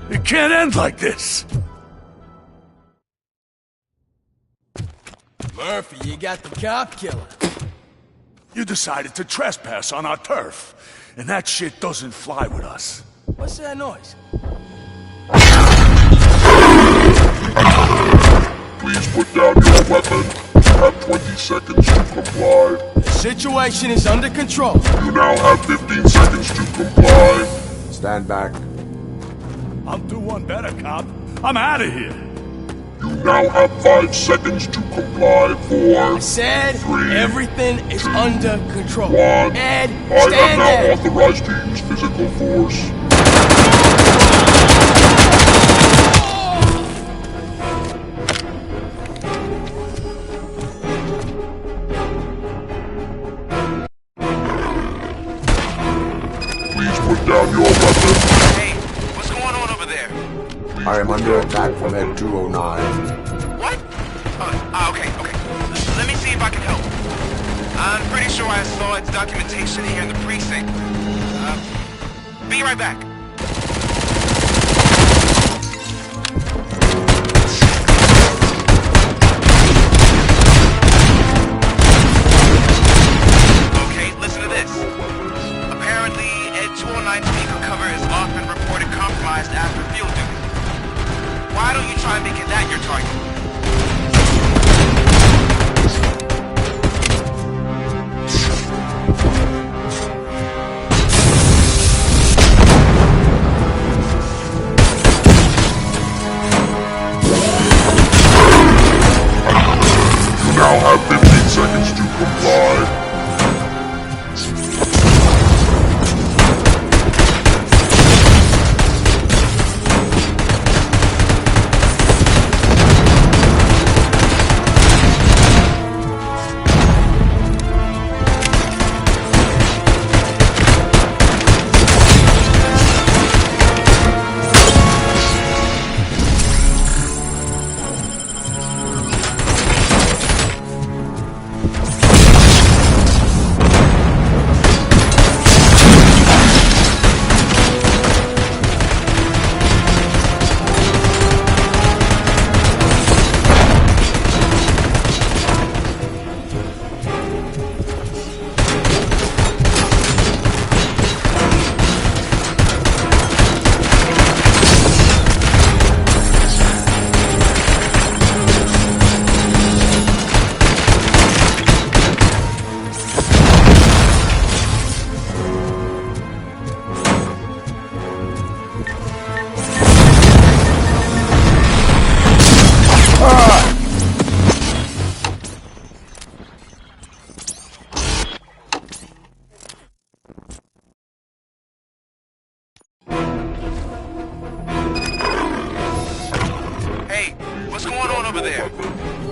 It can't end like this! Murphy, you got the cop killer. You decided to trespass on our turf, and that shit doesn't fly with us. What's that noise? Please put down your weapon. You have 20 seconds to comply. The situation is under control. You now have 15 seconds to comply. Stand back. I'll do one better, cop. I'm out of here. You now have 5 seconds to comply. 4, I said 3, everything is under control. 1. Ed, I stand am now there. authorized to use physical force. Please put down your weapon. Hey, what's going on over there? I am under attack from Ed 209. What? Okay. Let me see if I can help. I'm pretty sure I saw its documentation here in the precinct. Be right back. Okay, listen to this. Apparently, Ed 209's speaker cover is off and reported compromised after field duty. Why don't you try making that your target?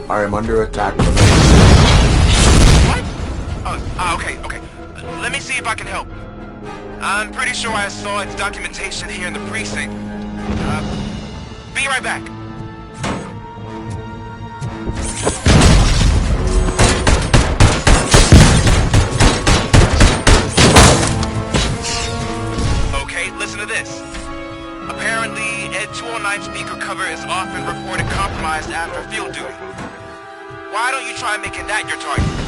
I am under attack from Okay. Let me see if I can help. I'm pretty sure I saw its documentation here in the precinct. Be right back. Okay, listen to this. Apparently, Ed 209 speaker cover is often reported compromised after field duty. Why don't you try making that your target?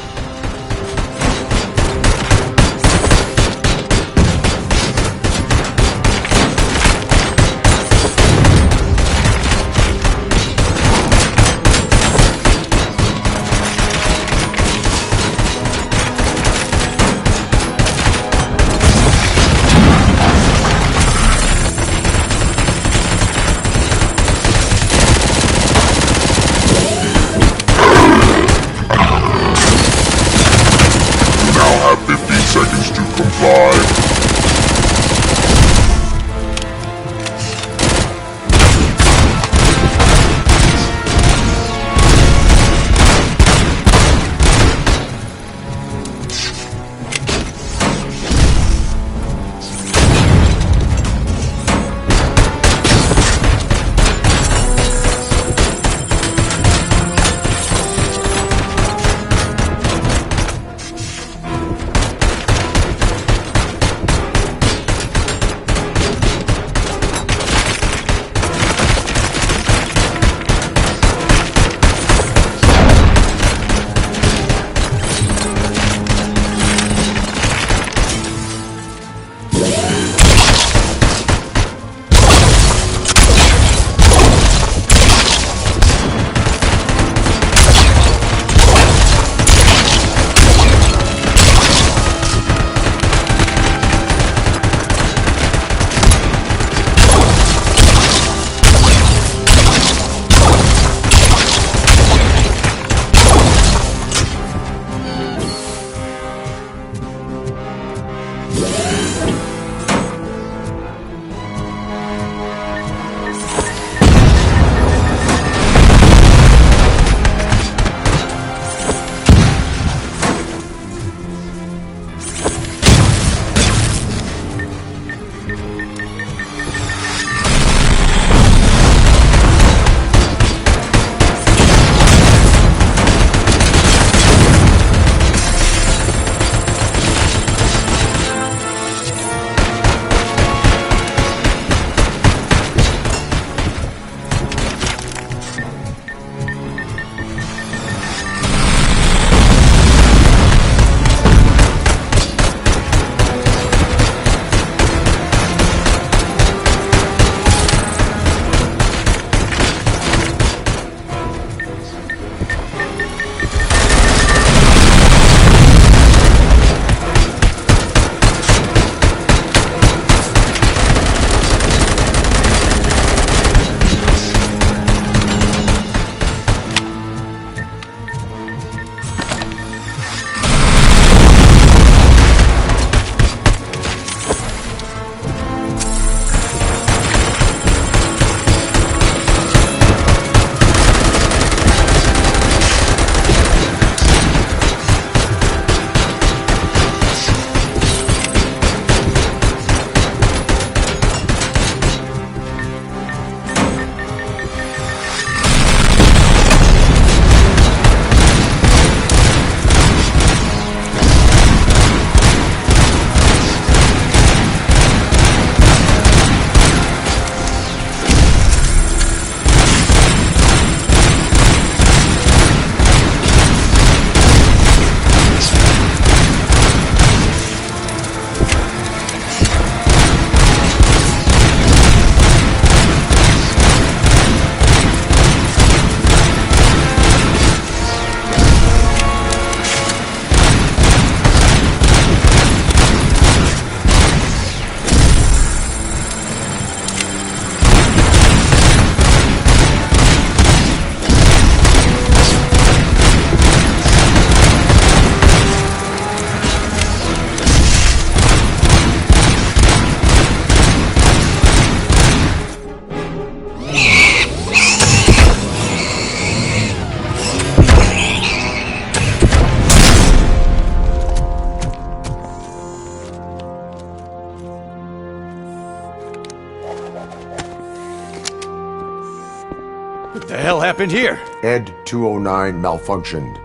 What the hell happened here? Ed 209 malfunctioned.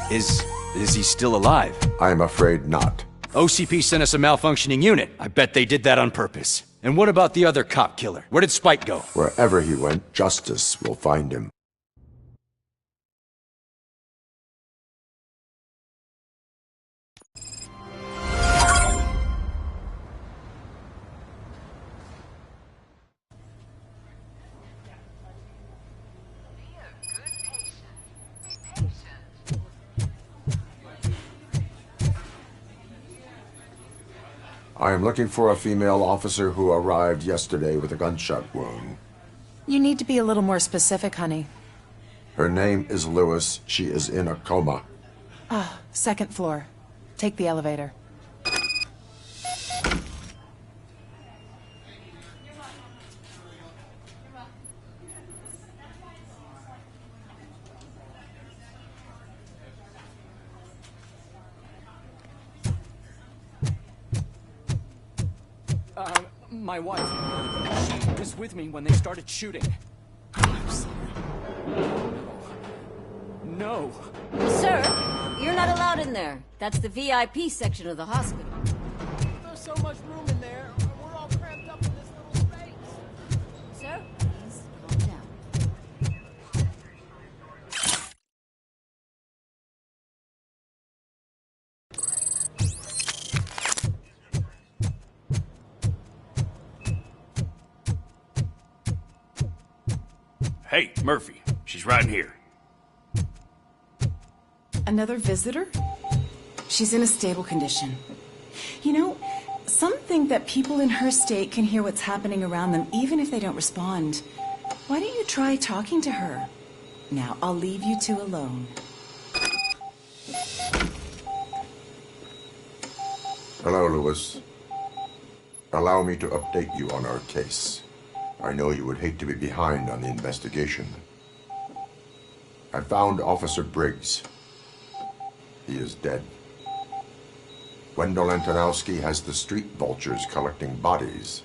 Is he still alive? I am afraid not. OCP sent us a malfunctioning unit. I bet they did that on purpose. And what about the other cop killer? Where did Spike go? Wherever he went, justice will find him. I am looking for a female officer who arrived yesterday with a gunshot wound. You need to be a little more specific, honey. Her name is Lewis. She is in a coma. Ah, second floor. Take the elevator. My wife, she was with me when they started shooting. I'm sorry. No. Sir, you're not allowed in there. That's the VIP section of the hospital. There's so much room in there. We're all cramped up in this little space. Sir, please calm down. Hey, Murphy. She's right in here. Another visitor? She's in a stable condition. You know, some think that people in her state can hear what's happening around them even if they don't respond. Why don't you try talking to her? Now, I'll leave you two alone. Hello, Lewis. Allow me to update you on our case. I know you would hate to be behind on the investigation. I found Officer Briggs. He is dead. Wendell Antonowski has the street vultures collecting bodies.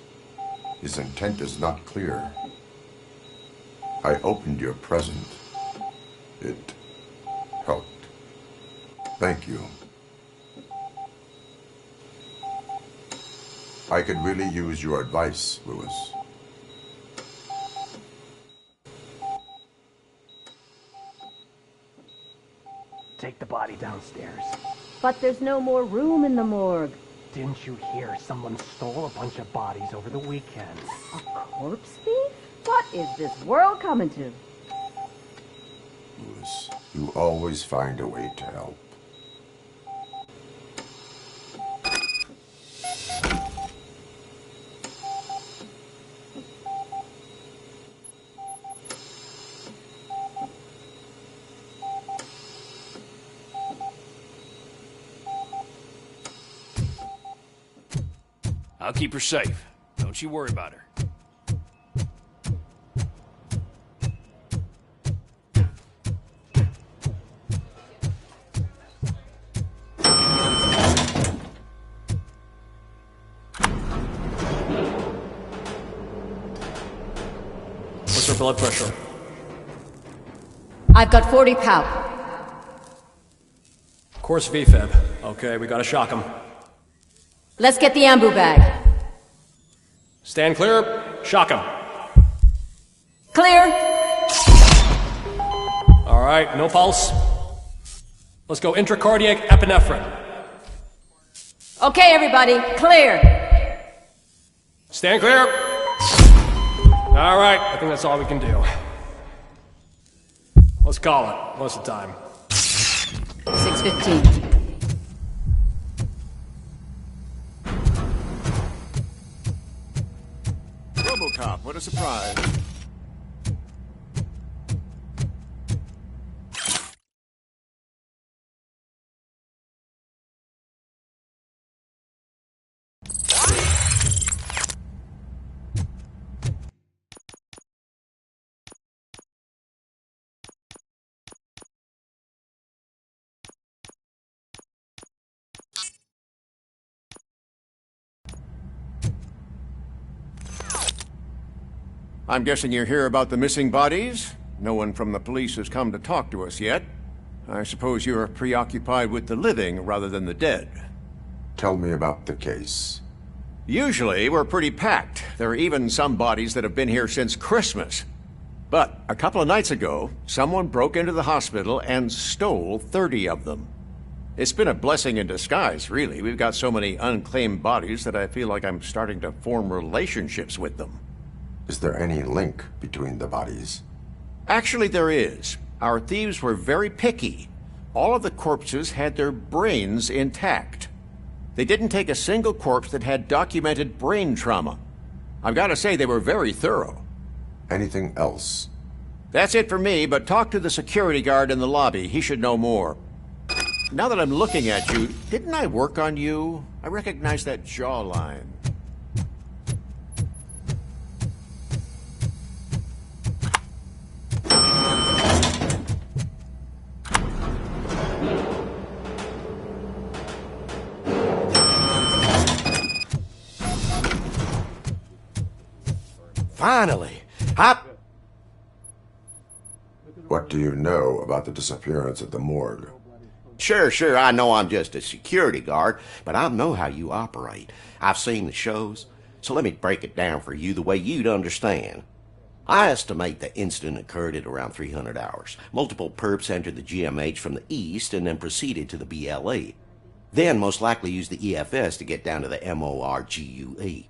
His intent is not clear. I opened your present. It helped. Thank you. I could really use your advice, Lewis. Take the body downstairs. But there's no more room in the morgue. Didn't you hear someone stole a bunch of bodies over the weekend? A corpse thief? What is this world coming to? Lewis, you always find a way to help. I'll keep her safe. Don't you worry about her. What's her blood pressure? I've got 40 pow. Course VFib. Okay, we gotta shock him. Let's get the ambu bag. Stand clear. Shock him. Clear. All right, no pulse. Let's go intracardiac epinephrine. Okay, everybody, clear. Stand clear. All right, I think that's all we can do. Let's call it. What's the time? 6:15. Robocop, what a surprise. I'm guessing you're here about the missing bodies? No one from the police has come to talk to us yet. I suppose you're preoccupied with the living rather than the dead. Tell me about the case. Usually, we're pretty packed. There are even some bodies that have been here since Christmas. But a couple of nights ago, someone broke into the hospital and stole 30 of them. It's been a blessing in disguise, really. We've got so many unclaimed bodies that I feel like I'm starting to form relationships with them. Is there any link between the bodies? Actually, there is. Our thieves were very picky. All of the corpses had their brains intact. They didn't take a single corpse that had documented brain trauma. I've got to say, they were very thorough. Anything else? That's it for me, but talk to the security guard in the lobby. He should know more. Now that I'm looking at you, didn't I work on you? I recognize that jawline. Finally! What do you know about the disappearance at the morgue? Sure, I know I'm just a security guard, but I know how you operate. I've seen the shows, so let me break it down for you the way you'd understand. I estimate the incident occurred at around 300 hours. Multiple perps entered the GMH from the east and then proceeded to the BLE. Then most likely used the EFS to get down to the MORGUE.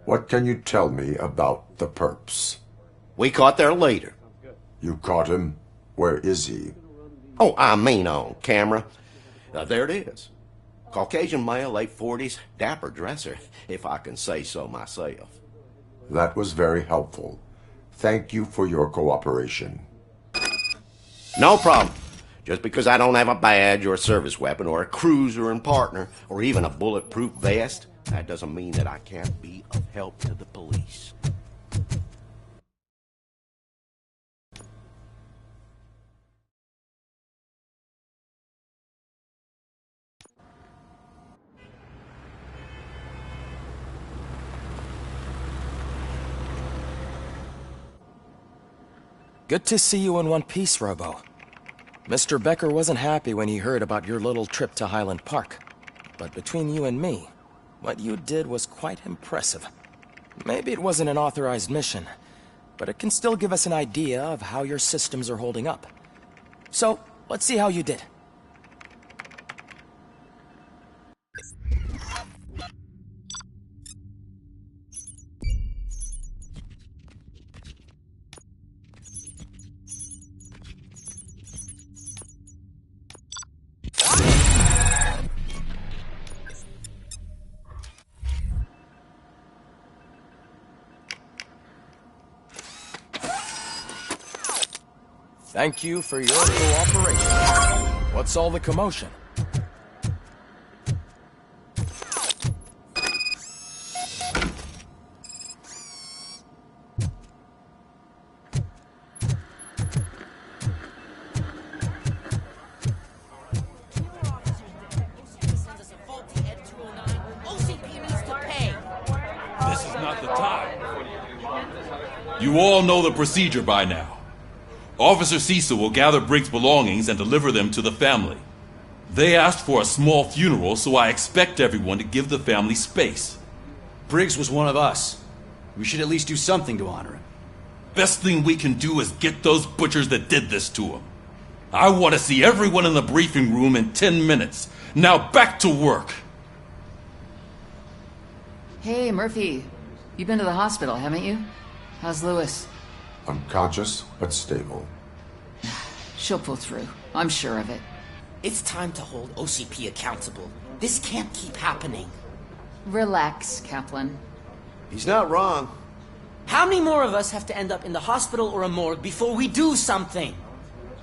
What can you tell me about the perps? We caught their leader. You caught him? Where is he? Oh, I mean on camera. There it is. Caucasian male, late 40s, dapper dresser, if I can say so myself. That was very helpful. Thank you for your cooperation. No problem. Just because I don't have a badge or a service weapon or a cruiser and partner or even a bulletproof vest, that doesn't mean that I can't be of help to the police. Good to see you in one piece, Robo. Mr. Becker wasn't happy when he heard about your little trip to Highland Park. But between you and me, what you did was quite impressive. Maybe it wasn't an authorized mission, but it can still give us an idea of how your systems are holding up. So, let's see how you did. Thank you for your cooperation. What's all the commotion? This is not the time. You all know the procedure by now. Officer Cecil will gather Briggs' belongings and deliver them to the family. They asked for a small funeral, so I expect everyone to give the family space. Briggs was one of us. We should at least do something to honor him. Best thing we can do is get those butchers that did this to him. I want to see everyone in the briefing room in 10 minutes. Now back to work. Hey, Murphy. You've been to the hospital, haven't you? How's Lewis? Unconscious, but stable. She'll pull through. I'm sure of it. It's time to hold OCP accountable. This can't keep happening. Relax, Kaplan. He's not wrong. How many more of us have to end up in the hospital or a morgue before we do something?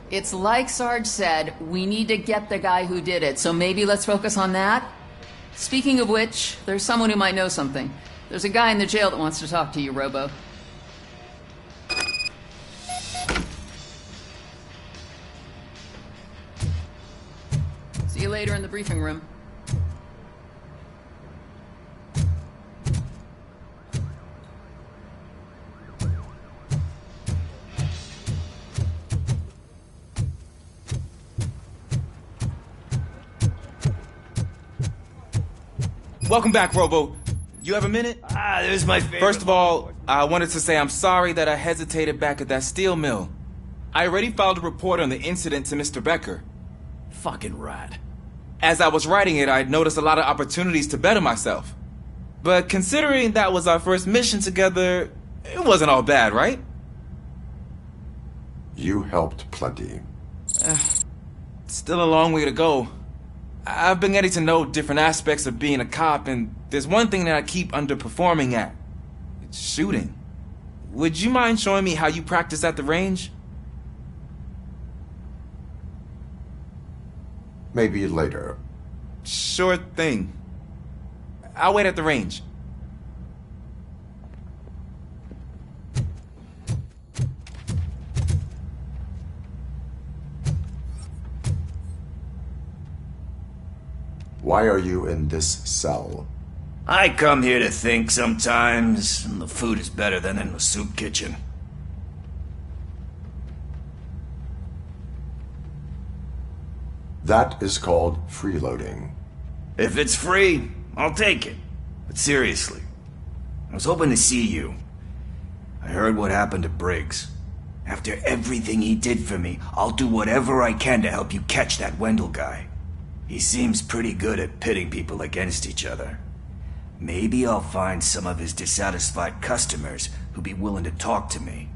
It's like Sarge said, we need to get the guy who did it, so maybe let's focus on that? Speaking of which, there's someone who might know something. There's a guy in the jail that wants to talk to you, Robo. See you later in the briefing room. Welcome back, Robo. You have a minute? This is my favorite. First of all, I wanted to say I'm sorry that I hesitated back at that steel mill. I already filed a report on the incident to Mr. Becker. Fucking rat. As I was writing it, I'd noticed a lot of opportunities to better myself. But considering that was our first mission together, it wasn't all bad, right? You helped plenty. Still a long way to go. I've been getting to know different aspects of being a cop, and there's one thing that I keep underperforming at. It's shooting. Would you mind showing me how you practice at the range? Maybe later. Sure thing. I'll wait at the range. Why are you in this cell? I come here to think sometimes, and the food is better than in the soup kitchen. That is called freeloading. If it's free, I'll take it. But seriously, I was hoping to see you. I heard what happened to Briggs. After everything he did for me, I'll do whatever I can to help you catch that Wendell guy. He seems pretty good at pitting people against each other. Maybe I'll find some of his dissatisfied customers who'd be willing to talk to me.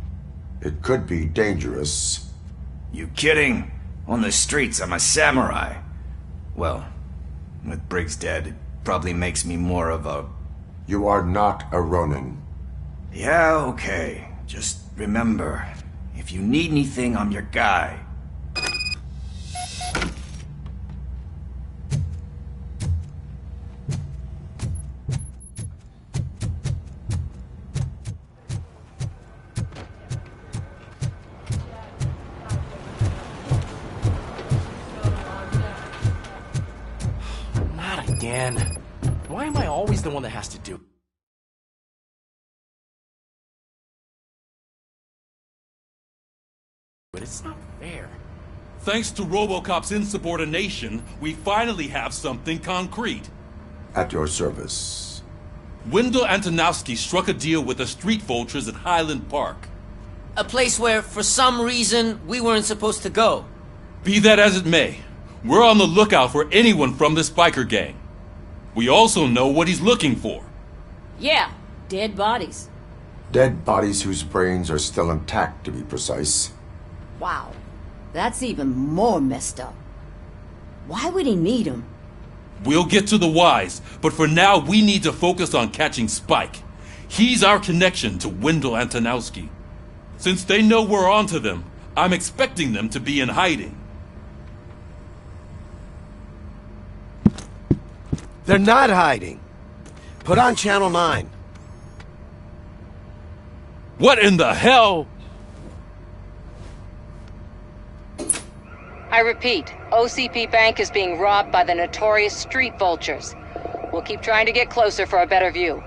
It could be dangerous. You kidding? On the streets, I'm a samurai. Well, with Briggs dead, it probably makes me more of a... You are not a Ronin. Yeah, okay. Just remember, if you need anything, I'm your guy. Again. Why am I always the one that has to do but it's not fair. Thanks to Robocop's insubordination, we finally have something concrete. At your service. Wendell Antonowski struck a deal with the street vultures at Highland Park. A place where, for some reason, we weren't supposed to go. Be that as it may, we're on the lookout for anyone from this biker gang. We also know what he's looking for. Yeah, dead bodies. Dead bodies whose brains are still intact, to be precise. Wow, that's even more messed up. Why would he need them? We'll get to the whys, but for now we need to focus on catching Spike. He's our connection to Wendell Antonowski. Since they know we're onto them, I'm expecting them to be in hiding. They're not hiding. Put on Channel 9. What in the hell? I repeat, OCP Bank is being robbed by the notorious street vultures. We'll keep trying to get closer for a better view.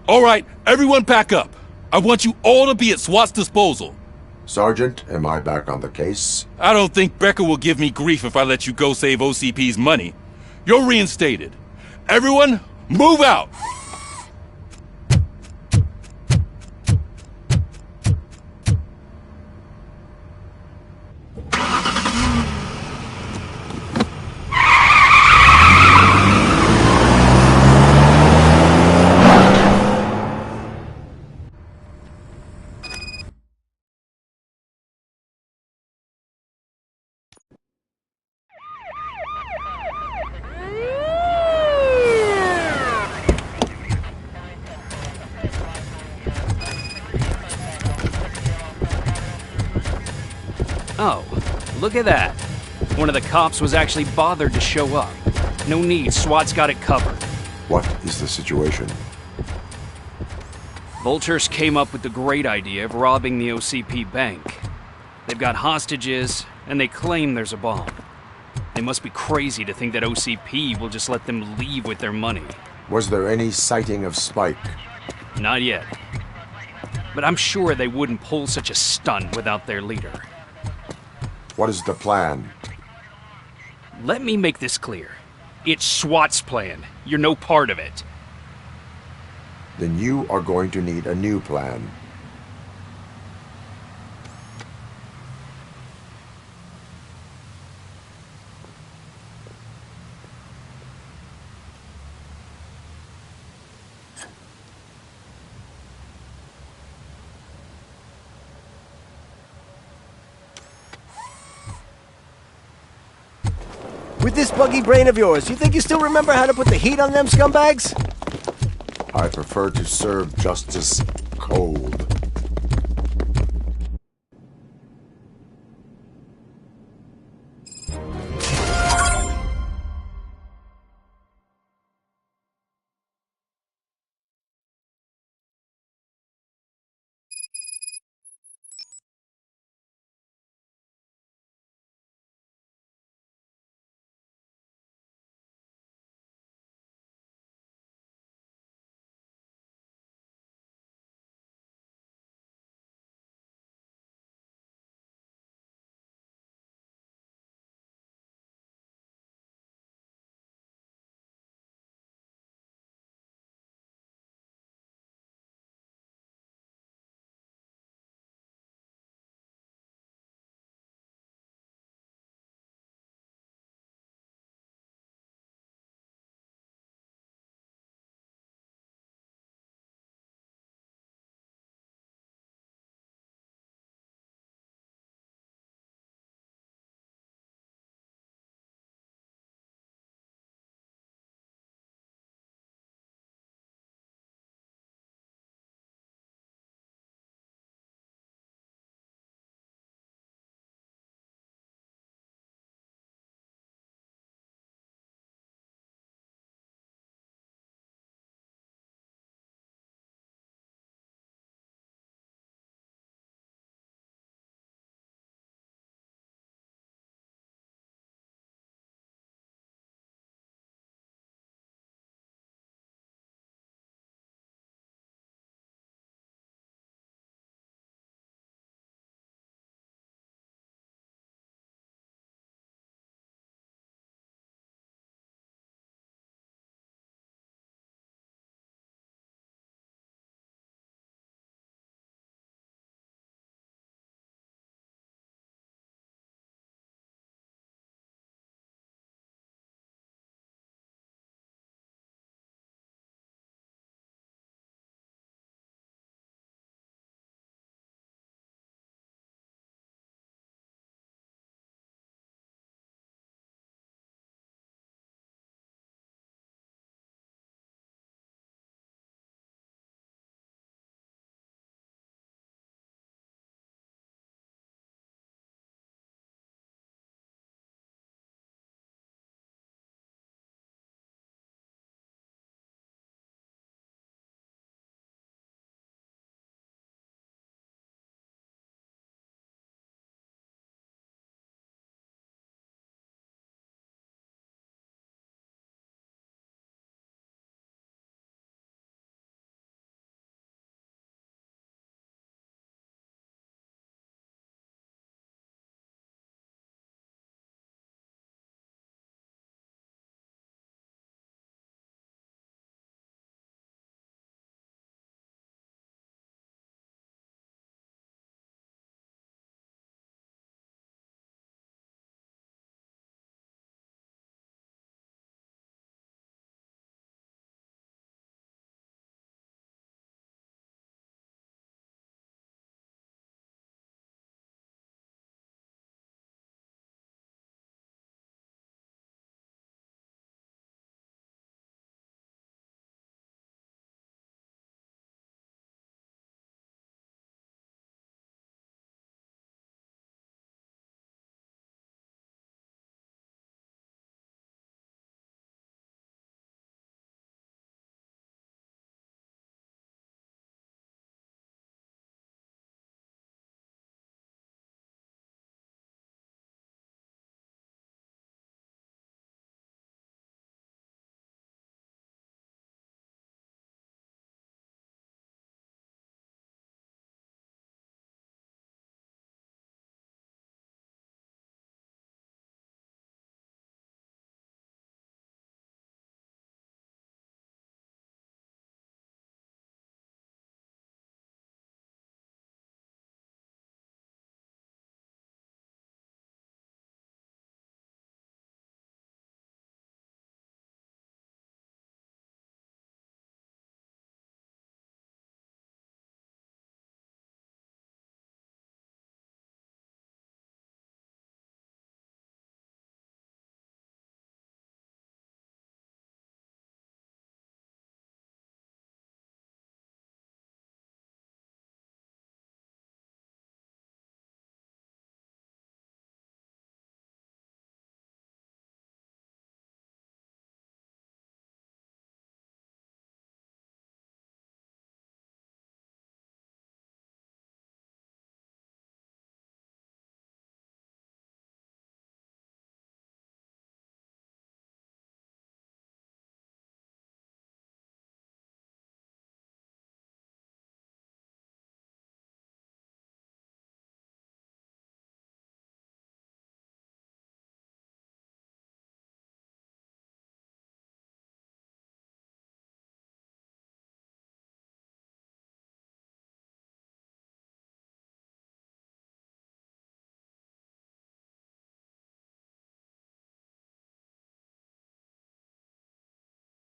All right, everyone pack up. I want you all to be at SWAT's disposal. Sergeant, am I back on the case? I don't think Becker will give me grief if I let you go save OCP's money. You're reinstated. Everyone, move out! Oh, look at that. One of the cops was actually bothered to show up. No need, SWAT's got it covered. What is the situation? Vultures came up with the great idea of robbing the OCP bank. They've got hostages, and they claim there's a bomb. They must be crazy to think that OCP will just let them leave with their money. Was there any sighting of Spike? Not yet. But I'm sure they wouldn't pull such a stunt without their leader. What is the plan? Let me make this clear. It's SWAT's plan. You're no part of it. Then you are going to need a new plan. With this buggy brain of yours, you think you still remember how to put the heat on them scumbags? I prefer to serve justice cold.